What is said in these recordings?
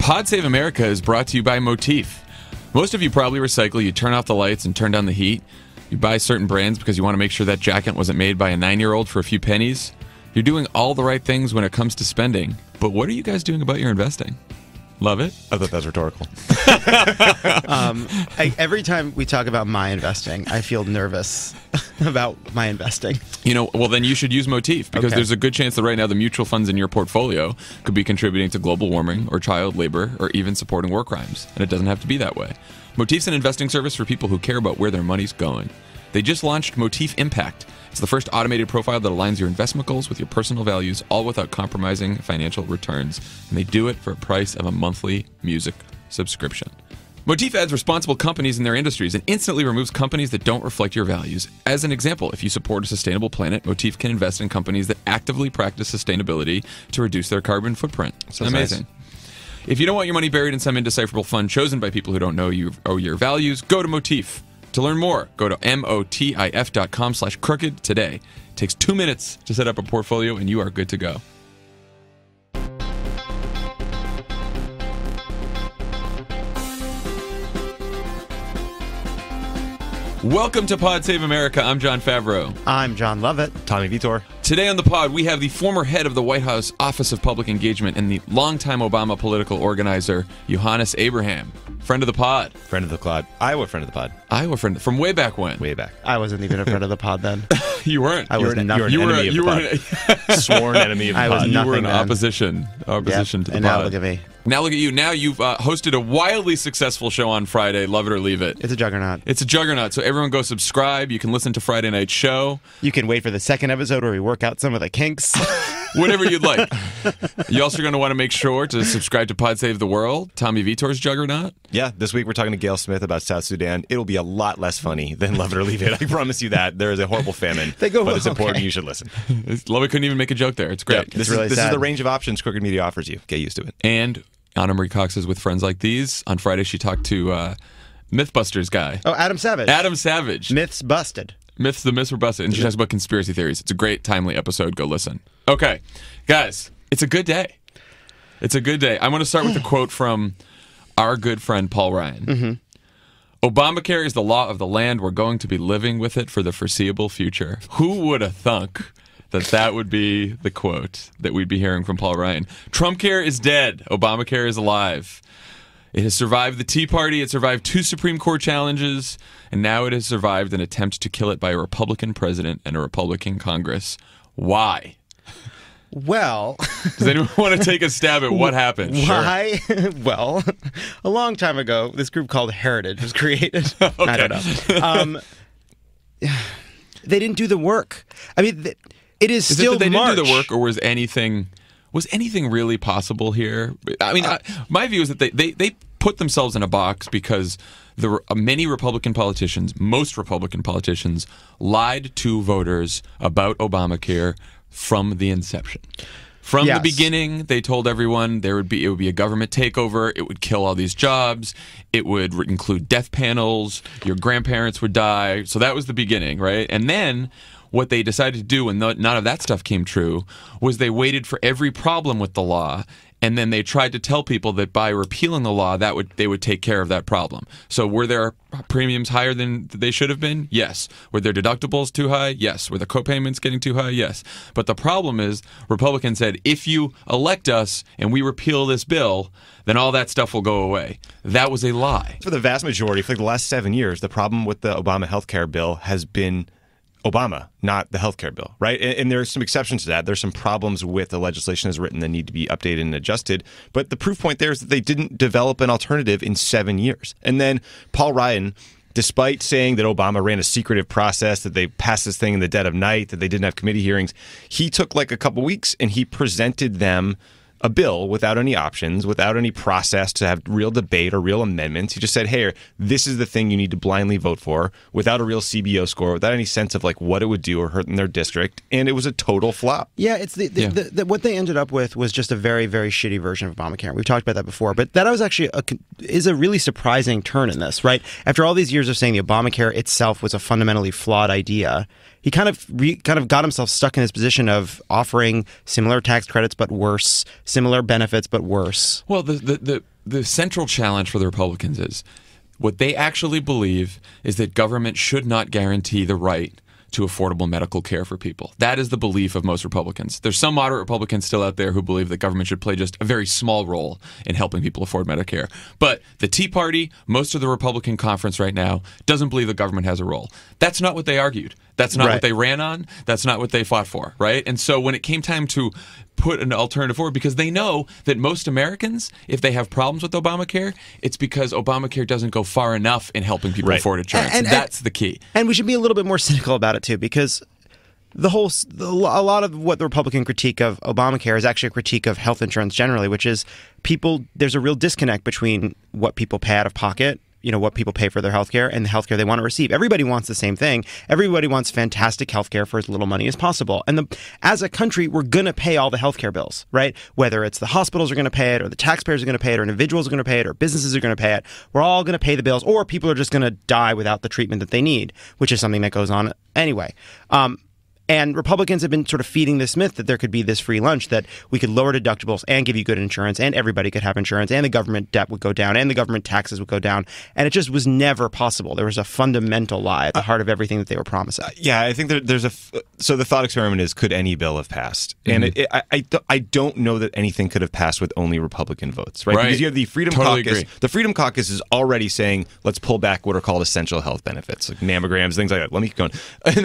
Pod Save America is brought to you by Motif. Most of you probably recycle. You turn off the lights and turn down the heat. You buy certain brands because you want to make sure that jacket wasn't made by a 9-year-old for a few pennies. You're doing all the right things when it comes to spending. But what are you guys doing about your investing? Love it? I thought that was rhetorical. Every time we talk about my investing, I feel nervous about my investing. You know, well, then you should use Motif because there's a good chance that right now the mutual funds in your portfolio could be contributing to global warming or child labor or even supporting war crimes. And it doesn't have to be that way. Motif's an investing service for people who care about where their money's going. They just launched Motif Impact. It's the first automated profile that aligns your investment goals with your personal values, all without compromising financial returns. And they do it for a price of a monthly music subscription. Motif adds responsible companies in their industries and instantly removes companies that don't reflect your values. As an example, if you support a sustainable planet, Motif can invest in companies that actively practice sustainability to reduce their carbon footprint. Sounds amazing. nice. If you don't want your money buried in some indecipherable fund chosen by people who don't know you or your values, go to Motif. To learn more, go to motif.com/crooked today. It takes 2 minutes to set up a portfolio and you are good to go. Welcome to Pod Save America. I'm Jon Favreau. I'm Jon Lovett. Tommy Vietor. Today on the pod, we have the former head of the White House Office of Public Engagement and the longtime Obama political organizer, Yohannes Abraham. Friend of the pod. Friend of the pod. Iowa friend of the pod. Iowa friend. From way back when. Way back. I wasn't even a friend of the pod then. You weren't. I was nothing. You were an enemy of the pod. Sworn enemy of the I was pod. You were in Nothing, man. opposition to the and pod. now look at me. Now look at you. Now you've hosted a wildly successful show on Friday, Love It or Leave It. It's a juggernaut. It's a juggernaut, so everyone go subscribe. You can listen to Friday Night's show. You can wait for the second episode where we work out some of the kinks. Whatever you'd like. You also are going to want to make sure to subscribe to Pod Save the World, Tommy Vietor's Juggernaut. Yeah, this week we're talking to Gail Smith about South Sudan. It'll be a lot less funny than Love It or Leave It. I promise you that. There is a horrible famine, but it's important you should listen. Love It couldn't even make a joke there. It's great. Yeah, this really is sad. the range of options Crooked Media offers you. Get used to it. And Anna Marie Cox is with Friends Like These. On Friday, she talked to Mythbusters guy. Oh, Adam Savage. Adam Savage. Myths busted. The myths were busted. And she talks about conspiracy theories. It's a great, timely episode. Go listen. Okay, guys, it's a good day. It's a good day. I want to start with a quote from our good friend Paul Ryan. Mm-hmm. Obamacare is the law of the land. We're going to be living with it for the foreseeable future. Who would have thunk that would be the quote that we'd be hearing from Paul Ryan? Trumpcare is dead. Obamacare is alive. It has survived the Tea Party. It survived 2 Supreme Court challenges. And now it has survived an attempt to kill it by a Republican president and a Republican Congress. Why? Well, Does anyone want to take a stab at what happened? why? Well, a long time ago, this group called Heritage was created. I don't know. They didn't do the work. I mean, it is still it that they March. didn't do the work, or was anything really possible here? I mean, my view is that they put themselves in a box because there were many Republican politicians, most Republican politicians, lied to voters about Obamacare from the inception. From the beginning, they told everyone it would be a government takeover. It would kill all these jobs. It would include death panels. Your grandparents would die. So that was the beginning, right? And then what they decided to do when none of that stuff came true was they waited for every problem with the law, and then they tried to tell people that by repealing the law, they would take care of that problem. So were their premiums higher than they should have been? Yes. Were their deductibles too high? Yes. Were the co-payments getting too high? Yes. But the problem is Republicans said, if you elect us and we repeal this bill, then all that stuff will go away. That was a lie. For the vast majority, for like the last 7 years, the problem with the Obama healthcare bill has been Obama, not the healthcare bill, right? And there's some exceptions to that. There's some problems with the legislation as written that need to be updated and adjusted. But the proof point there is that they didn't develop an alternative in 7 years. And then Paul Ryan, despite saying that Obama ran a secretive process, that they passed this thing in the dead of night, that they didn't have committee hearings, he took like a couple weeks and he presented them a bill without any options, without any process to have real debate or real amendments. He just said, hey, this is the thing you need to blindly vote for, without a real CBO score, without any sense of like what it would do or hurt in their district. And it was a total flop. Yeah, it's what they ended up with was just a very, very shitty version of Obamacare. We've talked about that before, but that was actually is a really surprising turn in this, right? After all these years of saying the Obamacare itself was a fundamentally flawed idea, he kind of got himself stuck in his position of offering similar tax credits but worse, similar benefits but worse. Well, the the central challenge for the Republicans is what they actually believe is that government should not guarantee the right to affordable medical care for people. That is the belief of most Republicans. There's some moderate Republicans still out there who believe that government should play just a very small role in helping people afford Medicare. But the Tea Party, most of the Republican conference right now, doesn't believe the government has a role. That's not what they argued. That's not what they ran on. That's not what they fought for, right? And so when it came time to put an alternative forward, because they know that most Americans, if they have problems with Obamacare, it's because Obamacare doesn't go far enough in helping people afford insurance. And that's the key. And we should be a little bit more cynical about it, too, because a lot of what the Republican critique of Obamacare is actually a critique of health insurance generally, which is there's a real disconnect between what people pay out of pocket, what people pay for their healthcare and the healthcare they want to receive. Everybody wants the same thing. Everybody wants fantastic healthcare for as little money as possible. And as a country, we're going to pay all the healthcare bills, right? Whether it's the hospitals are going to pay it, or the taxpayers are going to pay it, or individuals are going to pay it, or businesses are going to pay it. We're all going to pay the bills, or people are just going to die without the treatment that they need, which is something that goes on anyway. And Republicans have been sort of feeding this myth that there could be this free lunch, that we could lower deductibles and give you good insurance, and everybody could have insurance, and the government debt would go down, and the government taxes would go down. And it just was never possible. There was a fundamental lie at the heart of everything that they were promising. Yeah, I think there's so the thought experiment is, could any bill have passed? And I don't know that anything could have passed with only Republican votes, right? Because you have the Freedom Caucus. Agree. The Freedom Caucus is already saying, let's pull back what are called essential health benefits, like mammograms, things like that. Let me keep going. And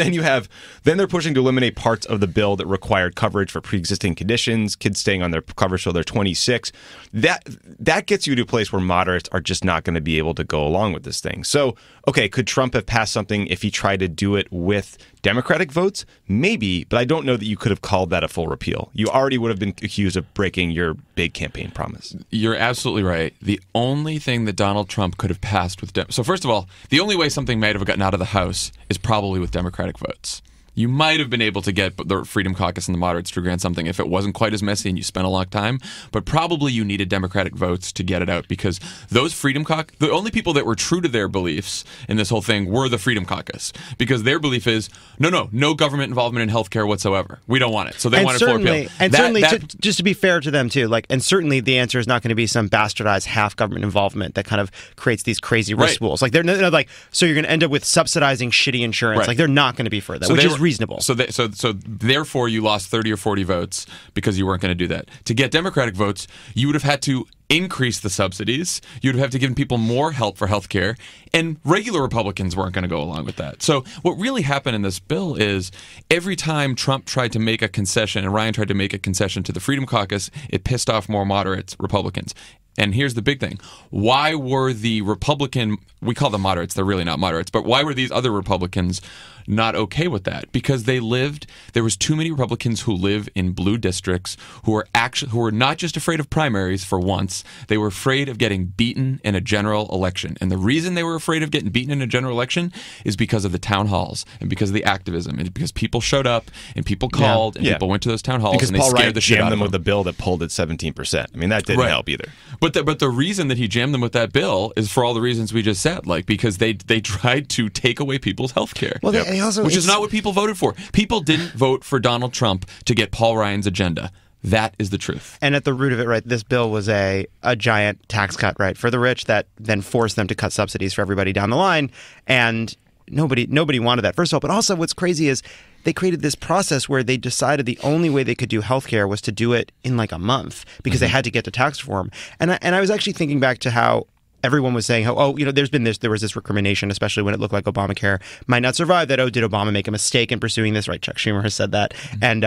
then they're pushing to eliminate parts of the bill that required coverage for pre-existing conditions, kids staying on their coverage till they're 26. That gets you to a place where moderates are just not going to be able to go along with this thing. So, okay, could Trump have passed something if he tried to do it with Democratic votes? Maybe, but I don't know that you could have called that a full repeal. You already would have been accused of breaking your big campaign promise. You're absolutely right. The only thing that Donald Trump could have passed with so first of all, the only way something might have gotten out of the House is probably with Democratic votes. You might have been able to get the Freedom Caucus and the moderates to grant something if it wasn't quite as messy and you spent a long time, but probably you needed Democratic votes to get it out, because those Freedom Caucus, the only people that were true to their beliefs in this whole thing were the Freedom Caucus, because their belief is, no government involvement in healthcare whatsoever. We don't want it. So they want a full repeal. And certainly, just to be fair to them too, and certainly the answer is not going to be some bastardized half government involvement that kind of creates these crazy risk pools. Like so you're going to end up with subsidizing shitty insurance. Right. Like they're not going to be for that, which is reasonable. So therefore you lost 30 or 40 votes because you weren't going to do that. To get Democratic votes, you would have had to increase the subsidies. You'd have to give people more help for health care, and regular Republicans weren't going to go along with that. So what really happened in this bill is every time Trump tried to make a concession and Ryan tried to make a concession to the Freedom Caucus, it pissed off more moderate Republicans. And here's the big thing. Why were the Republican, we call them moderates, they're really not moderates, but why were these other Republicans not okay with that? Because there was too many Republicans who live in blue districts who were not just afraid of primaries for once, they were afraid of getting beaten in a general election. And the reason they were afraid of getting beaten in a general election is because of the town halls and because of the activism, and because people showed up and people called and people went to those town halls, because and they Paul scared Ryan the shit out of them them with a bill that pulled at 17%. I mean, that didn't help either. But the reason that he jammed them with that bill is for all the reasons we just said, because they tried to take away people's health care, which is not what people voted for. People didn't vote for Donald Trump to get Paul Ryan's agenda. That is the truth. And at the root of it, this bill was a giant tax cut, for the rich that then forced them to cut subsidies for everybody down the line. And nobody wanted that, first of all. But also what's crazy is they created this process where they decided the only way they could do healthcare was to do it in a month, because they had to get to tax reform. And I was actually thinking back to how everyone was saying there was this recrimination, especially when it looked like Obamacare might not survive, that, did Obama make a mistake in pursuing this? Chuck Schumer has said that. And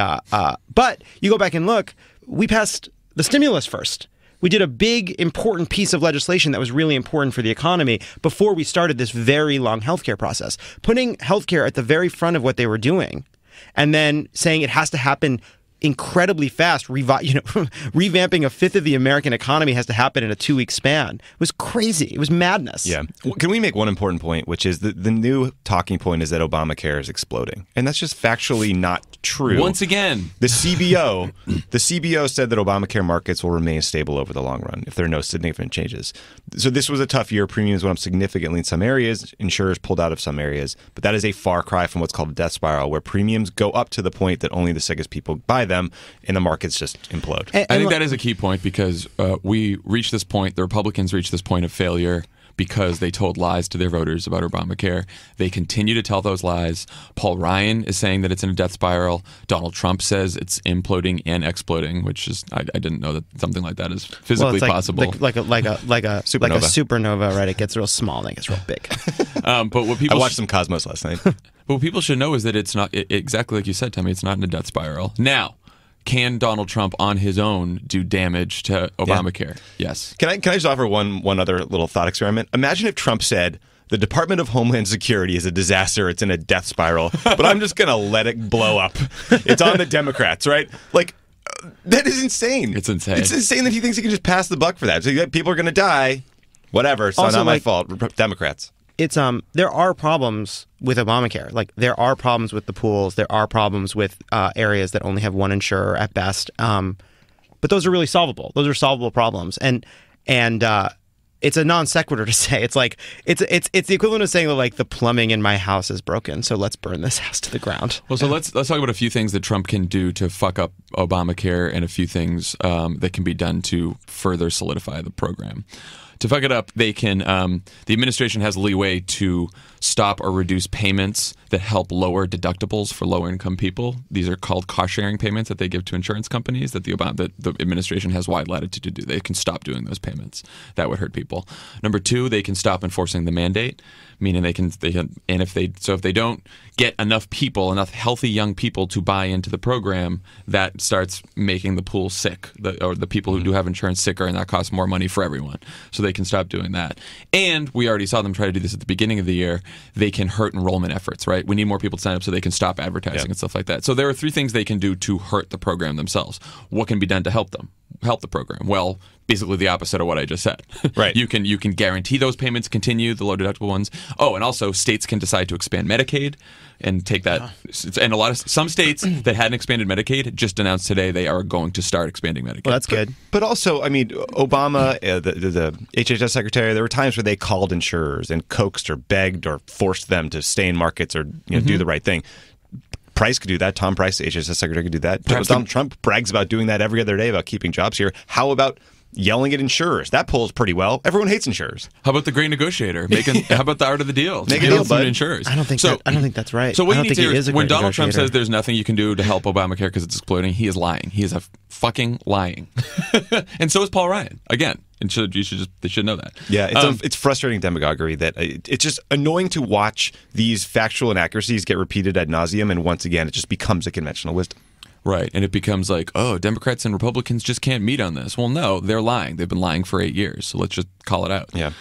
but you go back and look, we passed the stimulus first. We did a big, important piece of legislation that was really important for the economy before we started this very long healthcare process. Putting healthcare at the very front of what they were doing, and then saying it has to happen incredibly fast, revamping a fifth of the American economy has to happen in a 2-week span. It was crazy. It was madness. Yeah. Can we make one important point, which is the new talking point is that Obamacare is exploding. And that's just factually not true. Once again. The CBO said that Obamacare markets will remain stable over the long run if there are no significant changes. So this was a tough year. Premiums went up significantly in some areas. Insurers pulled out of some areas. But that is a far cry from what's called a death spiral, where premiums go up to the point that only the sickest people buy them. them, and the markets just implode. I think that is a key point because we reached this point, the Republicans reached this point of failure because they told lies to their voters about Obamacare. They continue to tell those lies. Paul Ryan is saying that it's in a death spiral. Donald Trump says it's imploding and exploding, which is I didn't know that something like that is physically possible. Like a supernova, right? It gets real small and it gets real big. But what people I watched some Cosmos last night. But what people should know is that it's not exactly like you said, Tommy. It's not in a death spiral. Now, can Donald Trump on his own do damage to Obamacare? Yeah. Yes. Can I just offer one other little thought experiment? Imagine if Trump said, the Department of Homeland Security is a disaster. It's in a death spiral, but I'm just going to let it blow up. It's on the Democrats, right? Like, that is insane. It's insane. It's insane that he thinks he can just pass the buck for that. So people are going to die. Whatever. It's not my fault. Democrats. It's there are problems with Obamacare. Like there are problems with the pools. There are problems with areas that only have one insurer at best. But those are really solvable. Those are solvable problems. And it's a non sequitur to say it's like it's the equivalent of saying that like the plumbing in my house is broken, so let's burn this house to the ground. Well, so let's talk about a few things that Trump can do to fuck up Obamacare and a few things that can be done to further solidify the program. To fuck it up, they can. The administration has leeway to stop or reduce payments that help lower deductibles for lower-income people. These are called cost-sharing payments that they give to insurance companies that the administration has wide latitude to do. They can stop doing those payments. That would hurt people. Number two, they can stop enforcing the mandate, meaning they can, and if they don't get enough healthy young people to buy into the program, that starts making the pool sick, or the people who do have insurance sicker, and that costs more money for everyone. So they can stop doing that. And we already saw them try to do this at the beginning of the year. They can hurt enrollment efforts, right? We need more people to sign up so they can stop advertising and stuff like that. So there are three things they can do to hurt the program themselves. What can be done to help the program? Well, basically the opposite of what I just said. Right. You can guarantee those payments continue, the low deductible ones. Oh, and also states can decide to expand Medicaid and take that. And some states that hadn't expanded Medicaid just announced today they are going to start expanding Medicaid. Well, that's good. But also, I mean, Obama, the HHS secretary, there were times where they called insurers and coaxed or begged or forced them to stay in markets or do the right thing. Price could do that. Tom Price, the HHS secretary, could do that. Donald Trump brags about doing that every other day about keeping jobs here. How about yelling at insurers? That polls pretty well. Everyone hates insurers. How about the great negotiator? How about the art of the deal? Make a deal, bud. Insurers. I don't think that's right. So what I you don't need to think hear is when Donald Trump negotiator. says there's nothing you can do to help Obamacare because it's exploding, he is lying. He is a fucking lying. And so is Paul Ryan. Again. And they should know that. Yeah, it's frustrating demagoguery that it's just annoying to watch these factual inaccuracies get repeated ad nauseum, and once again, it just becomes a conventional wisdom. Right, and it becomes like, oh, Democrats and Republicans just can't meet on this. Well, no, they're lying. They've been lying for 8 years, so let's just call it out. Yeah.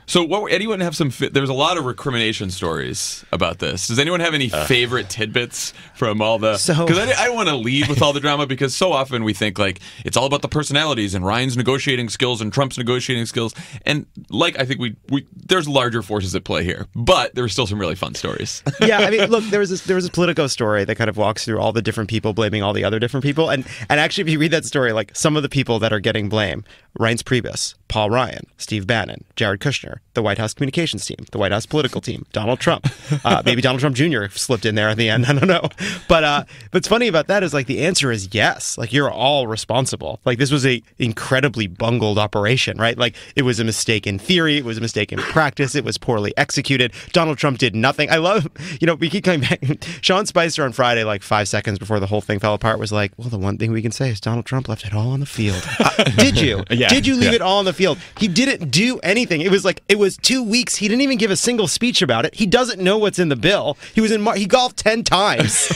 So, anyone have some? There's a lot of recrimination stories about this. Does anyone have any favorite tidbits from all the? Because I want to lead with all the drama, because so often we think like it's all about the personalities and Ryan's negotiating skills and Trump's negotiating skills, and like I think we there's larger forces at play here, but there are still some really fun stories. Yeah, I mean, look, there was this Politico story that kind of walks through all the different people blaming all the other different people, and actually, if you read that story, like some of the people that are getting blame: Reince Priebus, Paul Ryan, Steve Bannon, Jared Kushner, the White House communications team, the White House political team, Donald Trump, maybe Donald Trump Jr. slipped in there at the end. I don't know. But what's funny about that is like the answer is yes. Like you're all responsible. Like this was a incredibly bungled operation, right? Like it was a mistake in theory. It was a mistake in practice. It was poorly executed. Donald Trump did nothing. I love, we keep coming back. Sean Spicer on Friday, like 5 seconds before the whole thing fell apart, was like, well, the one thing we can say is Donald Trump left it all on the field. Did you? Yeah. Did you leave it all on the field? He didn't do anything. It was 2 weeks. He didn't even give a single speech about it. He doesn't know what's in the bill. He golfed 10 times.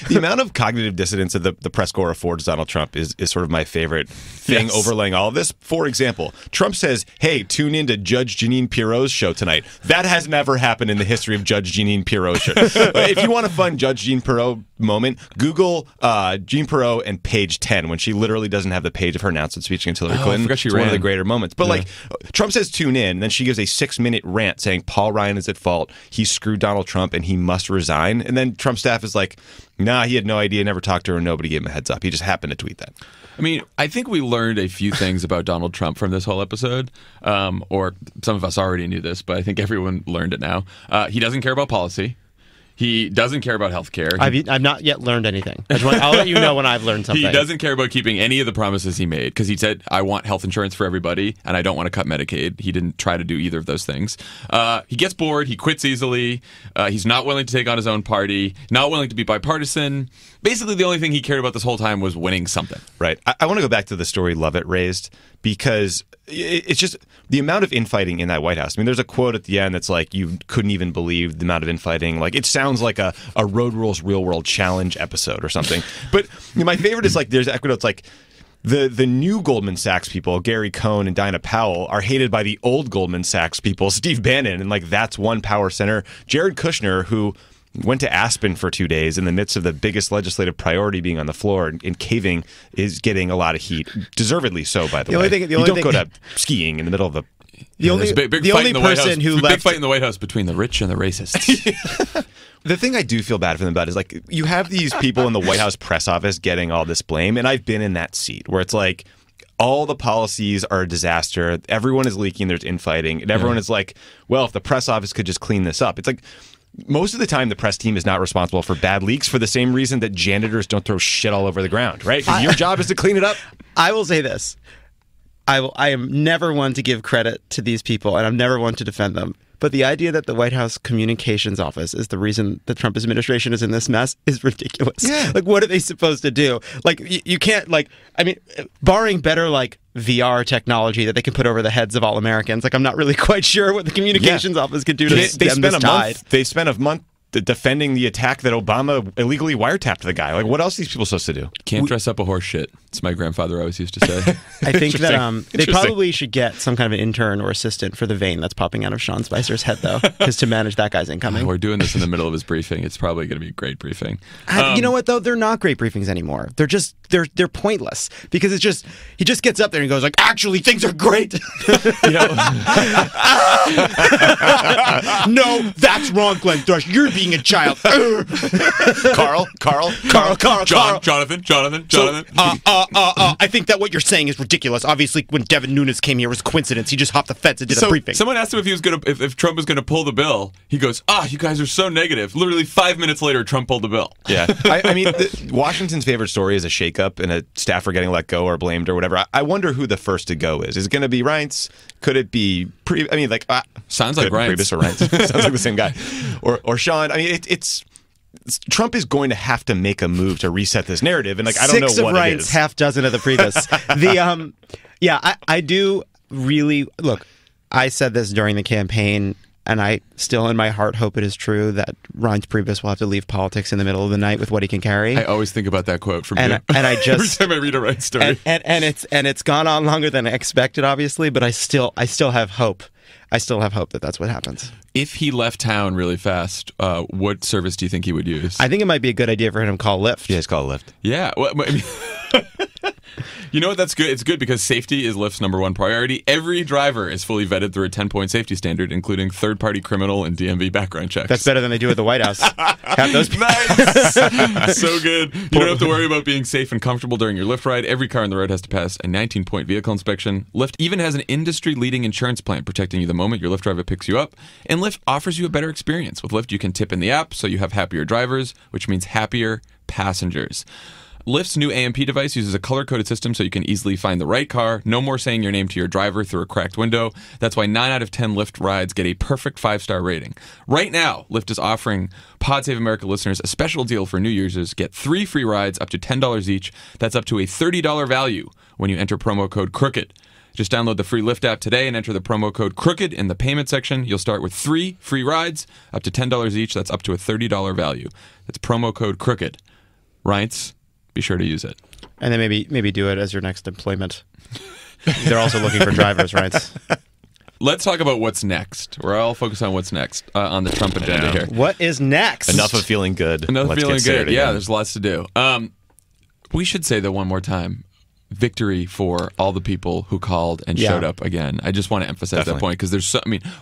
The amount of cognitive dissonance that the press corps affords Donald Trump is sort of my favorite thing overlaying all of this. For example, Trump says, hey, tune in to Judge Jeanine Pirro's show tonight. That has never happened in the history of Judge Jeanine Pirro's show. If you want a fun Judge Jean Pirro moment, Google Jean Pirro and page 10 when she literally doesn't have the page of her announcement speech against Hillary Clinton. I forgot she it's ran. One of the greater moments. But like Trump says tune in, and then she gives a 6-minute rant saying Paul Ryan is at fault. He screwed Donald Trump and he must resign. And then Trump's staff is like, nah, he had no idea, never talked to her, nobody gave him a heads up. He just happened to tweet that. I mean, I think we learned a few things about Donald Trump from this whole episode, or some of us already knew this, but I think everyone learned it now. He doesn't care about policy. He doesn't care about health care. I've not yet learned anything. I'll let you know when I've learned something. He doesn't care about keeping any of the promises he made because he said, I want health insurance for everybody and I don't want to cut Medicaid. He didn't try to do either of those things. He gets bored. He quits easily. He's not willing to take on his own party, not willing to be bipartisan. Basically, the only thing he cared about this whole time was winning something. Right. I want to go back to the story Lovett raised because it's just the amount of infighting in that White House. I mean, there's a quote at the end that's like, you couldn't even believe the amount of infighting. Like, it sounds like a Road Rules Real World Challenge episode or something. But my favorite is like, there's equities like the new Goldman Sachs people, Gary Cohn and Dinah Powell, are hated by the old Goldman Sachs people, Steve Bannon, and like that's one power center. Jared Kushner, who went to Aspen for 2 days in the midst of the biggest legislative priority being on the floor and caving, is getting a lot of heat. Deservedly so, by the way. You don't go to skiing in the middle of the... The only person who left... Big fight in the White House between the rich and the racists. The thing I do feel bad for them about is like, you have these people in the White House press office getting all this blame, and I've been in that seat where it's like, all the policies are a disaster. Everyone is leaking. There's infighting. And everyone is like, well, if the press office could just clean this up. It's like... Most of the time, the press team is not responsible for bad leaks for the same reason that janitors don't throw shit all over the ground, right? Because your job is to clean it up. I will say this. I am never one to give credit to these people, and I'm never one to defend them. But the idea that the White House communications office is the reason the Trump administration is in this mess is ridiculous. Yeah. Like, what are they supposed to do? Like, you can't, like, I mean, barring better, like, VR technology that they can put over the heads of all Americans, like, I'm not really quite sure what the communications office could do to stem this tide. They spent a month defending the attack that Obama illegally wiretapped the guy. Like, what else are these people supposed to do? Can't dress up a horse shit. It's my grandfather always used to say. I think that they probably should get some kind of an intern or assistant for the vein that's popping out of Sean Spicer's head, though, because to manage that guy's incoming. We're doing this in the middle of his briefing. It's probably going to be a great briefing. You know what, though? They're not great briefings anymore. They're just they're pointless because it's just he just gets up there and goes like, actually, things are great. No, that's wrong, Glenn Thrush. You're being a child. Carl. Jonathan. I think that what you're saying is ridiculous. Obviously, when Devin Nunes came here, it was a coincidence. He just hopped the fence and did a briefing. Someone asked him if he was going to, if Trump was going to pull the bill. He goes, you guys are so negative. Literally 5 minutes later, Trump pulled the bill. Yeah, I mean, Washington's favorite story is a shakeup and a staffer getting let go or blamed or whatever. I wonder who the first to go is. Is it going to be Reince? Could it be? Sounds like Reince. Priebus or Reince. Sounds like the same guy. Or Sean. I mean, it's. Trump is going to have to make a move to reset this narrative, and like I don't know what Reince, it is. Half dozen of the Priebus. I do really look. I said this during the campaign, and I still in my heart hope it is true that Reince Priebus will have to leave politics in the middle of the night with what he can carry. I always think about that quote from you. And I just every time I read a Reince story, and it's gone on longer than I expected, obviously, but I still have hope. I still have hope that that's what happens. If he left town really fast, what service do you think he would use? I think it might be a good idea for him to call Lyft. Yeah, it's called Lyft. Yeah. Well, I mean, you know what? That's good. It's good because safety is Lyft's number one priority. Every driver is fully vetted through a 10-point safety standard, including third-party criminal and DMV background checks. That's better than they do at the White House. Have those nice. So good. You don't have to worry about being safe and comfortable during your Lyft ride. Every car on the road has to pass a 19-point vehicle inspection. Lyft even has an industry-leading insurance plan protecting you the moment your Lyft driver picks you up. And Lyft offers you a better experience. With Lyft, you can tip in the app, so you have happier drivers, which means happier passengers. Lyft's new AMP device uses a color-coded system so you can easily find the right car. No more saying your name to your driver through a cracked window. That's why 9 out of 10 Lyft rides get a perfect 5-star rating. Right now, Lyft is offering Pod Save America listeners a special deal for new users. Get 3 free rides up to $10 each. That's up to a $30 value when you enter promo code CROOKED. Just download the free Lyft app today and enter the promo code CROOKED in the payment section. You'll start with 3 free rides up to $10 each. That's up to a $30 value. That's promo code CROOKED. Reince, be sure to use it. And then maybe do it as your next employment. They're also looking for drivers, right? Let's talk about what's next. We're all focused on what's next on the Trump agenda here. What is next? Enough of feeling good. Enough of feeling good. Yeah, there's lots to do. We should say that one more time. victory for all the people who called and showed up again. I just want to emphasize that point because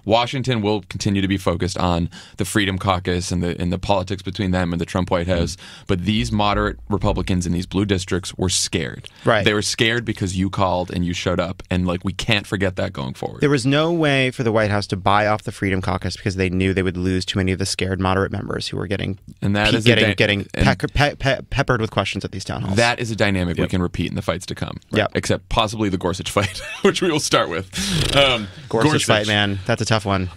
Washington will continue to be focused on the Freedom Caucus and the politics between them and the Trump White House. But these moderate Republicans in these blue districts were scared. Right. They were scared because you called and you showed up, and we can't forget that going forward. There was no way for the White House to buy off the Freedom Caucus because they knew they would lose too many of the scared moderate members who were getting peppered with questions at these town halls. That is a dynamic we can repeat in the fights to come. Right? Except possibly the Gorsuch fight, which we will start with. Gorsuch fight, man. That's a tough one.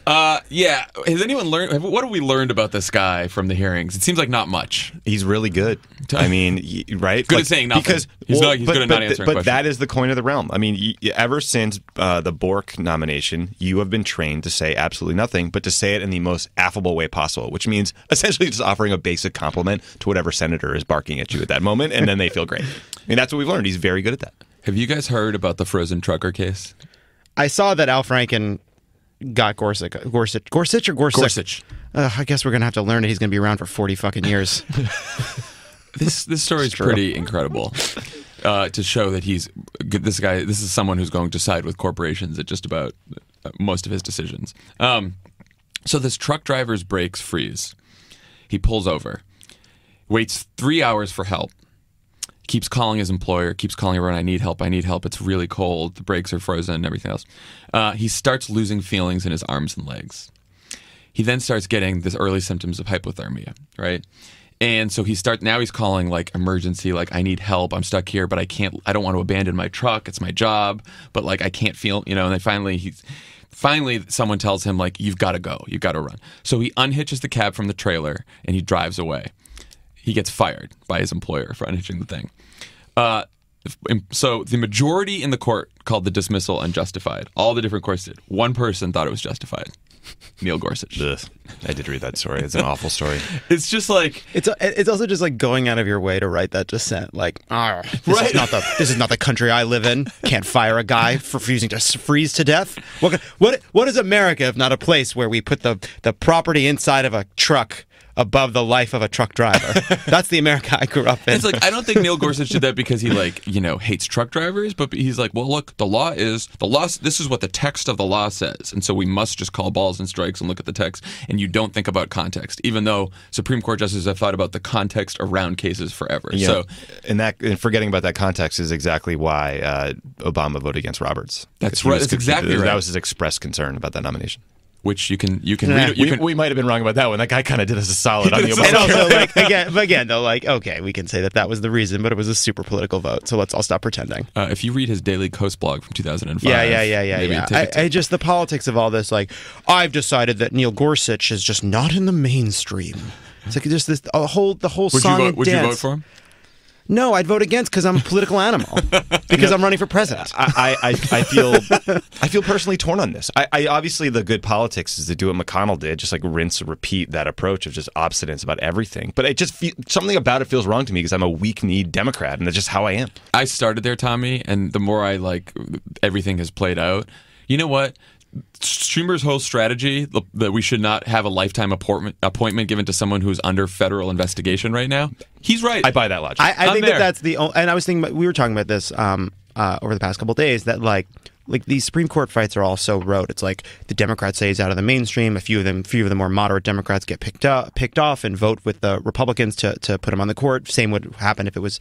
Yeah. Has anyone learned? What have we learned about this guy from the hearings? It seems like not much. He's really good. I mean, right? Good at saying nothing. Because he's good at not answering questions. But that is the coin of the realm. I mean, ever since the Bork nomination, you have been trained to say absolutely nothing, but to say it in the most affable way possible, which means essentially just offering a basic compliment to whatever senator is barking at you at that moment, and then they feel great. I mean, that's what we've learned. He's very good at that. Have you guys heard about the frozen trucker case? I saw that Al Franken got Gorsuch. I guess we're gonna have to learn that he's gonna be around for 40 fucking years. This story is pretty incredible to show that this guy. This is someone who's going to side with corporations at just about most of his decisions. So this truck driver's brakes freeze. He pulls over, waits 3 hours for help. Keeps calling his employer, keeps calling everyone, I need help, it's really cold, the brakes are frozen, everything else. He starts losing feelings in his arms and legs. He then starts getting this early symptoms of hypothermia, right? And so he's calling emergency, I need help, I'm stuck here, but I don't want to abandon my truck, it's my job, but I can't feel, and then finally someone tells him you've got to go, you've got to run. So he unhitches the cab from the trailer and he drives away. He gets fired by his employer for unhitching the thing. So the majority in the court called the dismissal unjustified. All the different courts did. One person thought it was justified. Neil Gorsuch. Ugh. I did read that story. It's an awful story. It's just it's also just going out of your way to write that dissent. This is not the country I live in. Can't fire a guy for refusing to freeze to death. What is America if not a place where we put the property inside of a truck above the life of a truck driver? That's the America I grew up in. It's I don't think Neil Gorsuch did that because he hates truck drivers, but he's well, look, the law. This is what the text of the law says, and so we must just call balls and strikes and look at the text. And you don't think about context, even though Supreme Court justices have thought about the context around cases forever. Yeah. And forgetting about that context is exactly why Obama voted against Roberts. That's right. That's exactly right. That was his express concern about that nomination. Which you can read. We might have been wrong about that one. That guy kind of did us a solid on the Obama. And also, again, okay, we can say that was the reason, but it was a super political vote. So let's all stop pretending. If you read his Daily Coast blog from 2005, the politics of all this, I've decided that Neil Gorsuch is just not in the mainstream. It's just the whole song and dance. Would you vote for him? No, I'd vote against because I'm a political animal. Because I'm running for president. I feel personally torn on this. I obviously the good politics is to do what McConnell did, just rinse and repeat that approach of just obstinance about everything. But it just something about it feels wrong to me because I'm a weak-kneed Democrat, and that's just how I am. I started there, Tommy, and the more everything has played out, you know what? Schumer's whole strategy that we should not have a lifetime appointment given to someone who's under federal investigation right now, he's right. I buy that logic. I think that's the only, and I was thinking, we were talking about this over the past couple of days, that these Supreme Court fights are all so rote. It's the Democrats say he's out of the mainstream. A few of the more moderate Democrats get picked off and vote with the Republicans to put him on the court. Same would happen if it was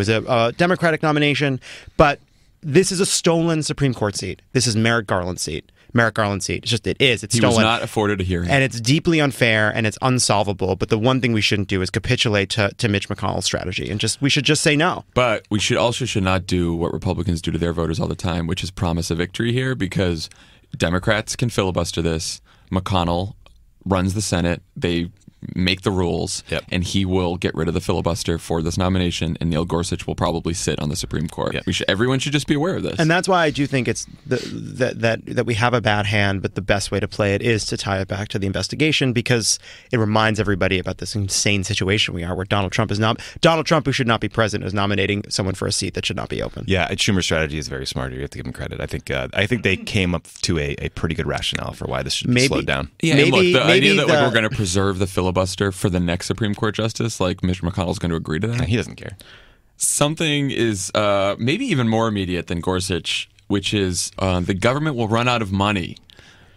a Democratic nomination. But this is a stolen Supreme Court seat. This is Merrick Garland's seat. It's stolen. He was not afforded a hearing. And it's deeply unfair and it's unsolvable. But the one thing we shouldn't do is capitulate to Mitch McConnell's strategy. And we should just say no. But we should not do what Republicans do to their voters all the time, which is promise a victory here, because Democrats can filibuster this. McConnell runs the Senate. They make the rules, and he will get rid of the filibuster for this nomination, and Neil Gorsuch will probably sit on the Supreme Court. Yep. Everyone should just be aware of this. And that's why I do think it's that we have a bad hand, but the best way to play it is to tie it back to the investigation, because it reminds everybody about this insane situation we are, where Donald Trump, who should not be president, is nominating someone for a seat that should not be open. Yeah, Schumer's strategy is very smart. You have to give him credit. I think they came up to a pretty good rationale for why this should be slowed down. Yeah, maybe the idea that we're going to preserve the filibuster for the next Supreme Court justice, Mitch McConnell's going to agree to that. He doesn't care. something is maybe even more immediate than Gorsuch, which is the government will run out of money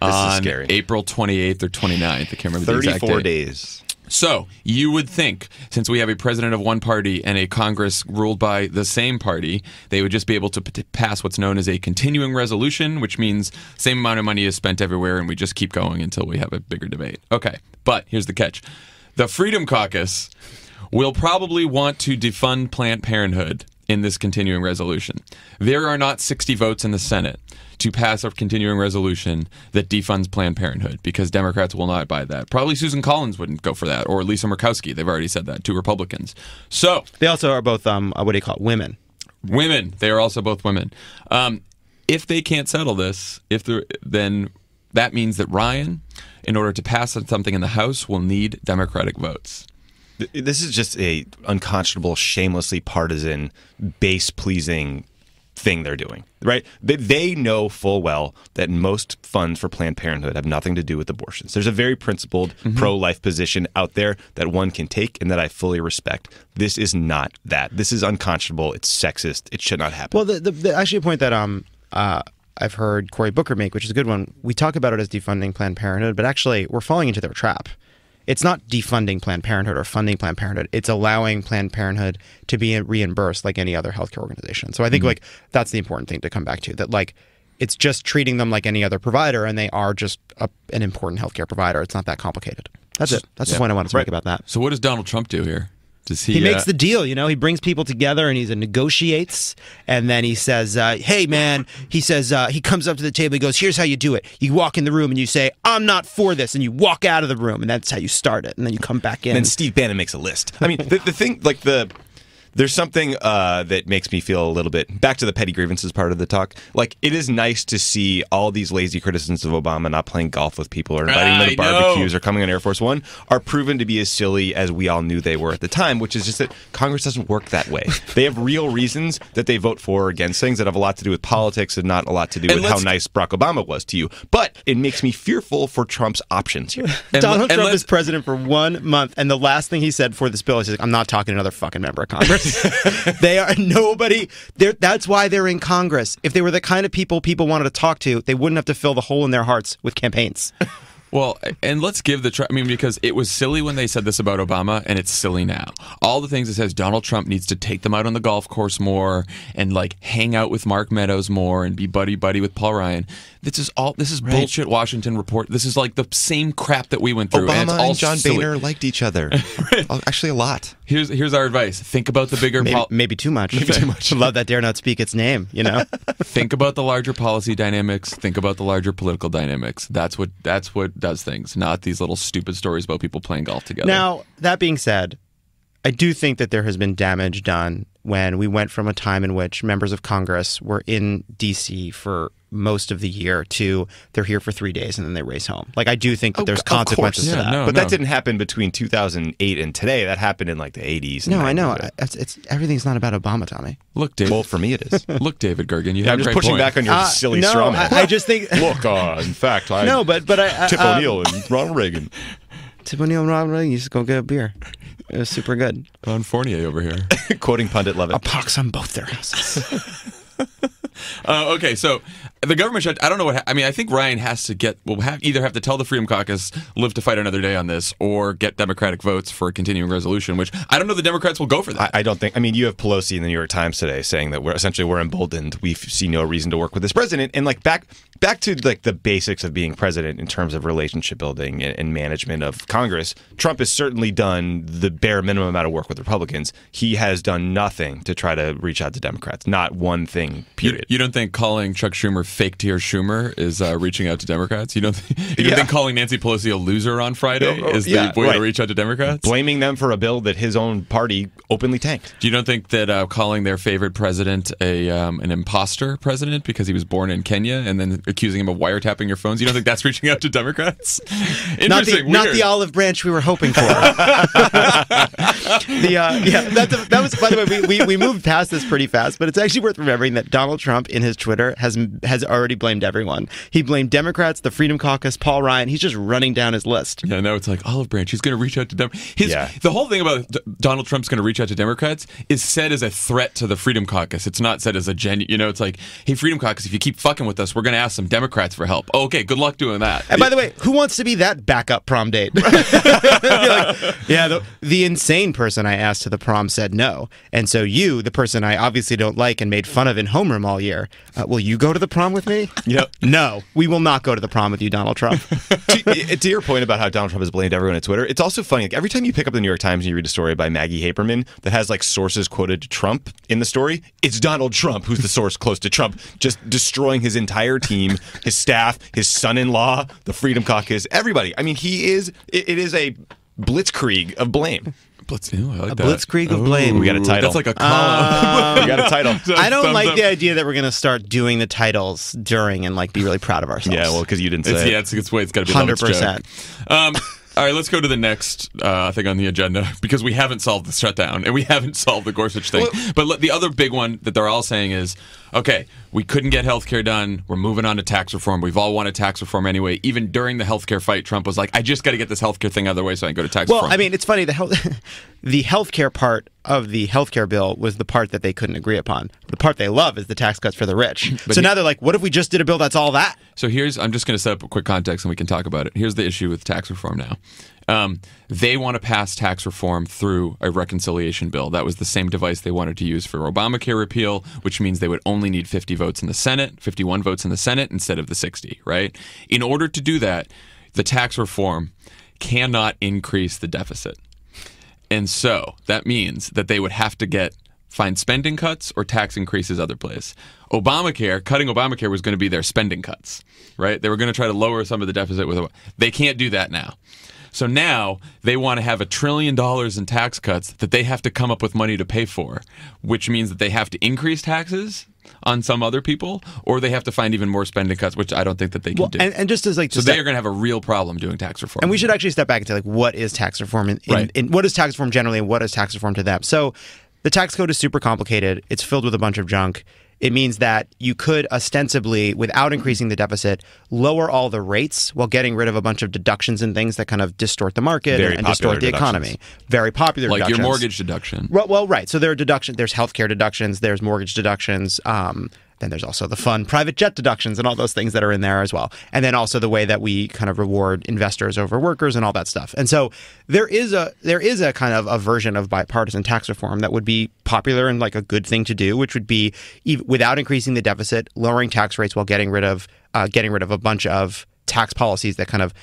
on April 28th or 29th. I can't remember the exact date. 34 days. So you would think, since we have a president of one party and a Congress ruled by the same party, they would just be able to pass what's known as a continuing resolution, which means same amount of money is spent everywhere, and we just keep going until we have a bigger debate. Okay, but here's the catch. The Freedom Caucus will probably want to defund Planned Parenthood in this continuing resolution. There are not 60 votes in the Senate to pass a continuing resolution that defunds Planned Parenthood because Democrats will not buy that. Probably Susan Collins wouldn't go for that, or Lisa Murkowski. They've already said that, 2 Republicans. So they also are both, what do you call it, women. Women. They are also both women. If they can't settle this, then that means that Ryan, in order to pass something in the House, will need Democratic votes. This is just a unconscionable, shamelessly partisan, base-pleasing thing they're doing, right? They know full well that most funds for Planned Parenthood have nothing to do with abortions. There's a very principled pro-life position out there that one can take and that I fully respect. This is not that. This is unconscionable. It's sexist. It should not happen. Well, actually a point that I've heard Cory Booker make, which is a good one. We talk about it as defunding Planned Parenthood, but actually we're falling into their trap. It's not defunding Planned Parenthood or funding Planned Parenthood. It's allowing Planned Parenthood to be reimbursed like any other healthcare organization. So I think like that's the important thing to come back to, that like it's just treating them like any other provider, and they are just an important healthcare provider. It's not that complicated. That's it. That's the point I wanted to make about that. So what does Donald Trump do here? He makes the deal, he brings people together and he negotiates, and then he says, hey man, he says, he comes up to the table, he goes, here's how you do it. You walk in the room and you say, I'm not for this, and you walk out of the room, and that's how you start it, and then you come back in. And then Steve Bannon makes a list. I mean, the thing, like there's something that makes me feel a little bit, back to the petty grievances part of the talk, like it is nice to see all these lazy criticisms of Obama not playing golf with people or inviting them to barbecues or coming on Air Force One are proven to be as silly as we all knew they were at the time, which is just that Congress doesn't work that way. They have real reasons that they vote for or against things that have a lot to do with politics and not a lot to do with how nice Barack Obama was to you. But it makes me fearful for Trump's options here. Donald Trump is president for 1 month, and the last thing he said for this bill is, I'm not talking to another fucking member of Congress. They are nobody. That's why they're in Congress. If they were the kind of people wanted to talk to, they wouldn't have to fill the hole in their hearts with campaigns. Well, and let's give because it was silly when they said this about Obama, and it's silly now. All the things it says Donald Trump needs to take them out on the golf course more and like hang out with Mark Meadows more and be buddy-buddy with Paul Ryan. This is bullshit Washington report. This is like the same crap that we went through. Obama and John Boehner liked each other. Right. Actually, a lot. Here's our advice. Think about the bigger... Maybe too much. Maybe too much. Love that dare not speak its name, Think about the larger policy dynamics. Think about the larger political dynamics. That's what does things, not these little stupid stories about people playing golf together. Now, that being said, I do think that there has been damage done when we went from a time in which members of Congress were in D.C. for most of the year to they're here for 3 days and then they race home. Like, I do think that there's consequences to that. That didn't happen between 2008 and today. That happened in like the 80s. No, I know. Everything's not about Obama, Tommy. Look, David. Well, for me it is. Look, David Gergen, you have I'm just pushing back on your silly straw man. I just think... Look, in fact, I... No, but I... Tip O'Neill and Ronald Reagan. Tip O'Neill and Ronald Reagan used to go get a beer. It was super good. Don Fournier over here. Quoting pundit Lovett. A pox on both their houses. Okay, so the government shut. I don't know what. I think Ryan has to either have to tell the Freedom Caucus live to fight another day on this, or get Democratic votes for a continuing resolution. Which I don't know. The Democrats will go for that. I don't think. You have Pelosi in the New York Times today saying that we're emboldened. We see no reason to work with this president. And like back to like the basics of being president in terms of relationship building and management of Congress. Trump has certainly done the bare minimum amount of work with Republicans. He has done nothing to try to reach out to Democrats. Not one thing. Period. You don't think calling Chuck Schumer fake tier Schumer is reaching out to Democrats? You don't think calling Nancy Pelosi a loser on Friday is the way to reach out to Democrats? Blaming them for a bill that his own party openly tanked. You don't think that calling their favorite president an imposter president because he was born in Kenya and then accusing him of wiretapping your phones, you don't think that's reaching out to Democrats? Interesting. Not the olive branch we were hoping for. That was, by the way, we moved past this pretty fast, but it's actually worth remembering that Donald Trump Trump in his Twitter has already blamed everyone. He blamed Democrats, the Freedom Caucus, Paul Ryan. He's just running down his list. Yeah, now it's like Olive Branch. He's going to reach out to Democrats. The whole thing about Donald Trump's going to reach out to Democrats is said as a threat to the Freedom Caucus. It's not said as a it's like, hey, Freedom Caucus, if you keep fucking with us, we're going to ask some Democrats for help. Oh, okay, good luck doing that. And by the way, who wants to be that backup prom date? The insane person I asked to the prom said no. And so you, the person I obviously don't like and made fun of in homeroom all year, will you go to the prom with me? No, we will not go to the prom with you, Donald Trump. To your point about how Donald Trump has blamed everyone on Twitter, it's also funny. Like, every time you pick up the New York Times and you read a story by Maggie Haberman that has like sources quoted to Trump in the story, it's Donald Trump who's the source close to Trump, just destroying his entire team, his staff, his son-in-law, the Freedom Caucus, everybody. I mean, it is a blitzkrieg of blame. I like that. Blitzkrieg of blame. We got a title. That's like a column. We got a title. I don't like the idea that we're going to start doing the titles during and like be really proud of ourselves. Yeah, well, because you didn't say it. Yeah, it's got to be 100%. All right, let's go to the next thing on the agenda, because we haven't solved the shutdown and we haven't solved the Gorsuch thing. But the other big one that they're all saying is, okay, we couldn't get healthcare done. We're moving on to tax reform. We've all wanted tax reform anyway. Even during the healthcare fight, Trump was like, I just got to get this healthcare thing out of the way so I can go to tax reform. Well, I mean, it's funny. The healthcare part of the healthcare bill was the part that they couldn't agree upon. The part they love is the tax cuts for the rich. So now they're like, what if we just did a bill that's all that? So I'm just going to set up a quick context and we can talk about it. Here's the issue with tax reform now. They want to pass tax reform through a reconciliation bill. That was the same device they wanted to use for Obamacare repeal, which means they would only need 50 votes in the Senate, 51 votes in the Senate instead of the 60, right? In order to do that, the tax reform cannot increase the deficit. And so that means that they would have to find spending cuts or tax increases other place. Cutting Obamacare was going to be their spending cuts, right? They were going to try to lower some of the deficit they can't do that now. So now they want to have $1 trillion in tax cuts that they have to come up with money to pay for, which means that they have to increase taxes on some other people, or they have to find even more spending cuts, which I don't think that they can do. And just as so they are going to have a real problem doing tax reform. And we should actually step back and say, like, what is tax reform? What is tax reform generally, and what is tax reform to them? So the tax code is super complicated. It's filled with a bunch of junk. It means that you could ostensibly, without increasing the deficit, lower all the rates while getting rid of a bunch of deductions and things that kind of distort the market and distort the economy. Very popular like deductions. Your mortgage deduction. Well, right. So there are deductions. There's healthcare deductions. There's mortgage deductions. Then there's also the fun private jet deductions and all those things that are in there as well. And then also the way that we kind of reward investors over workers and all that stuff. And so there is a kind of a version of bipartisan tax reform that would be popular and like a good thing to do, which would be without increasing the deficit, lowering tax rates while getting rid of a bunch of tax policies that kind of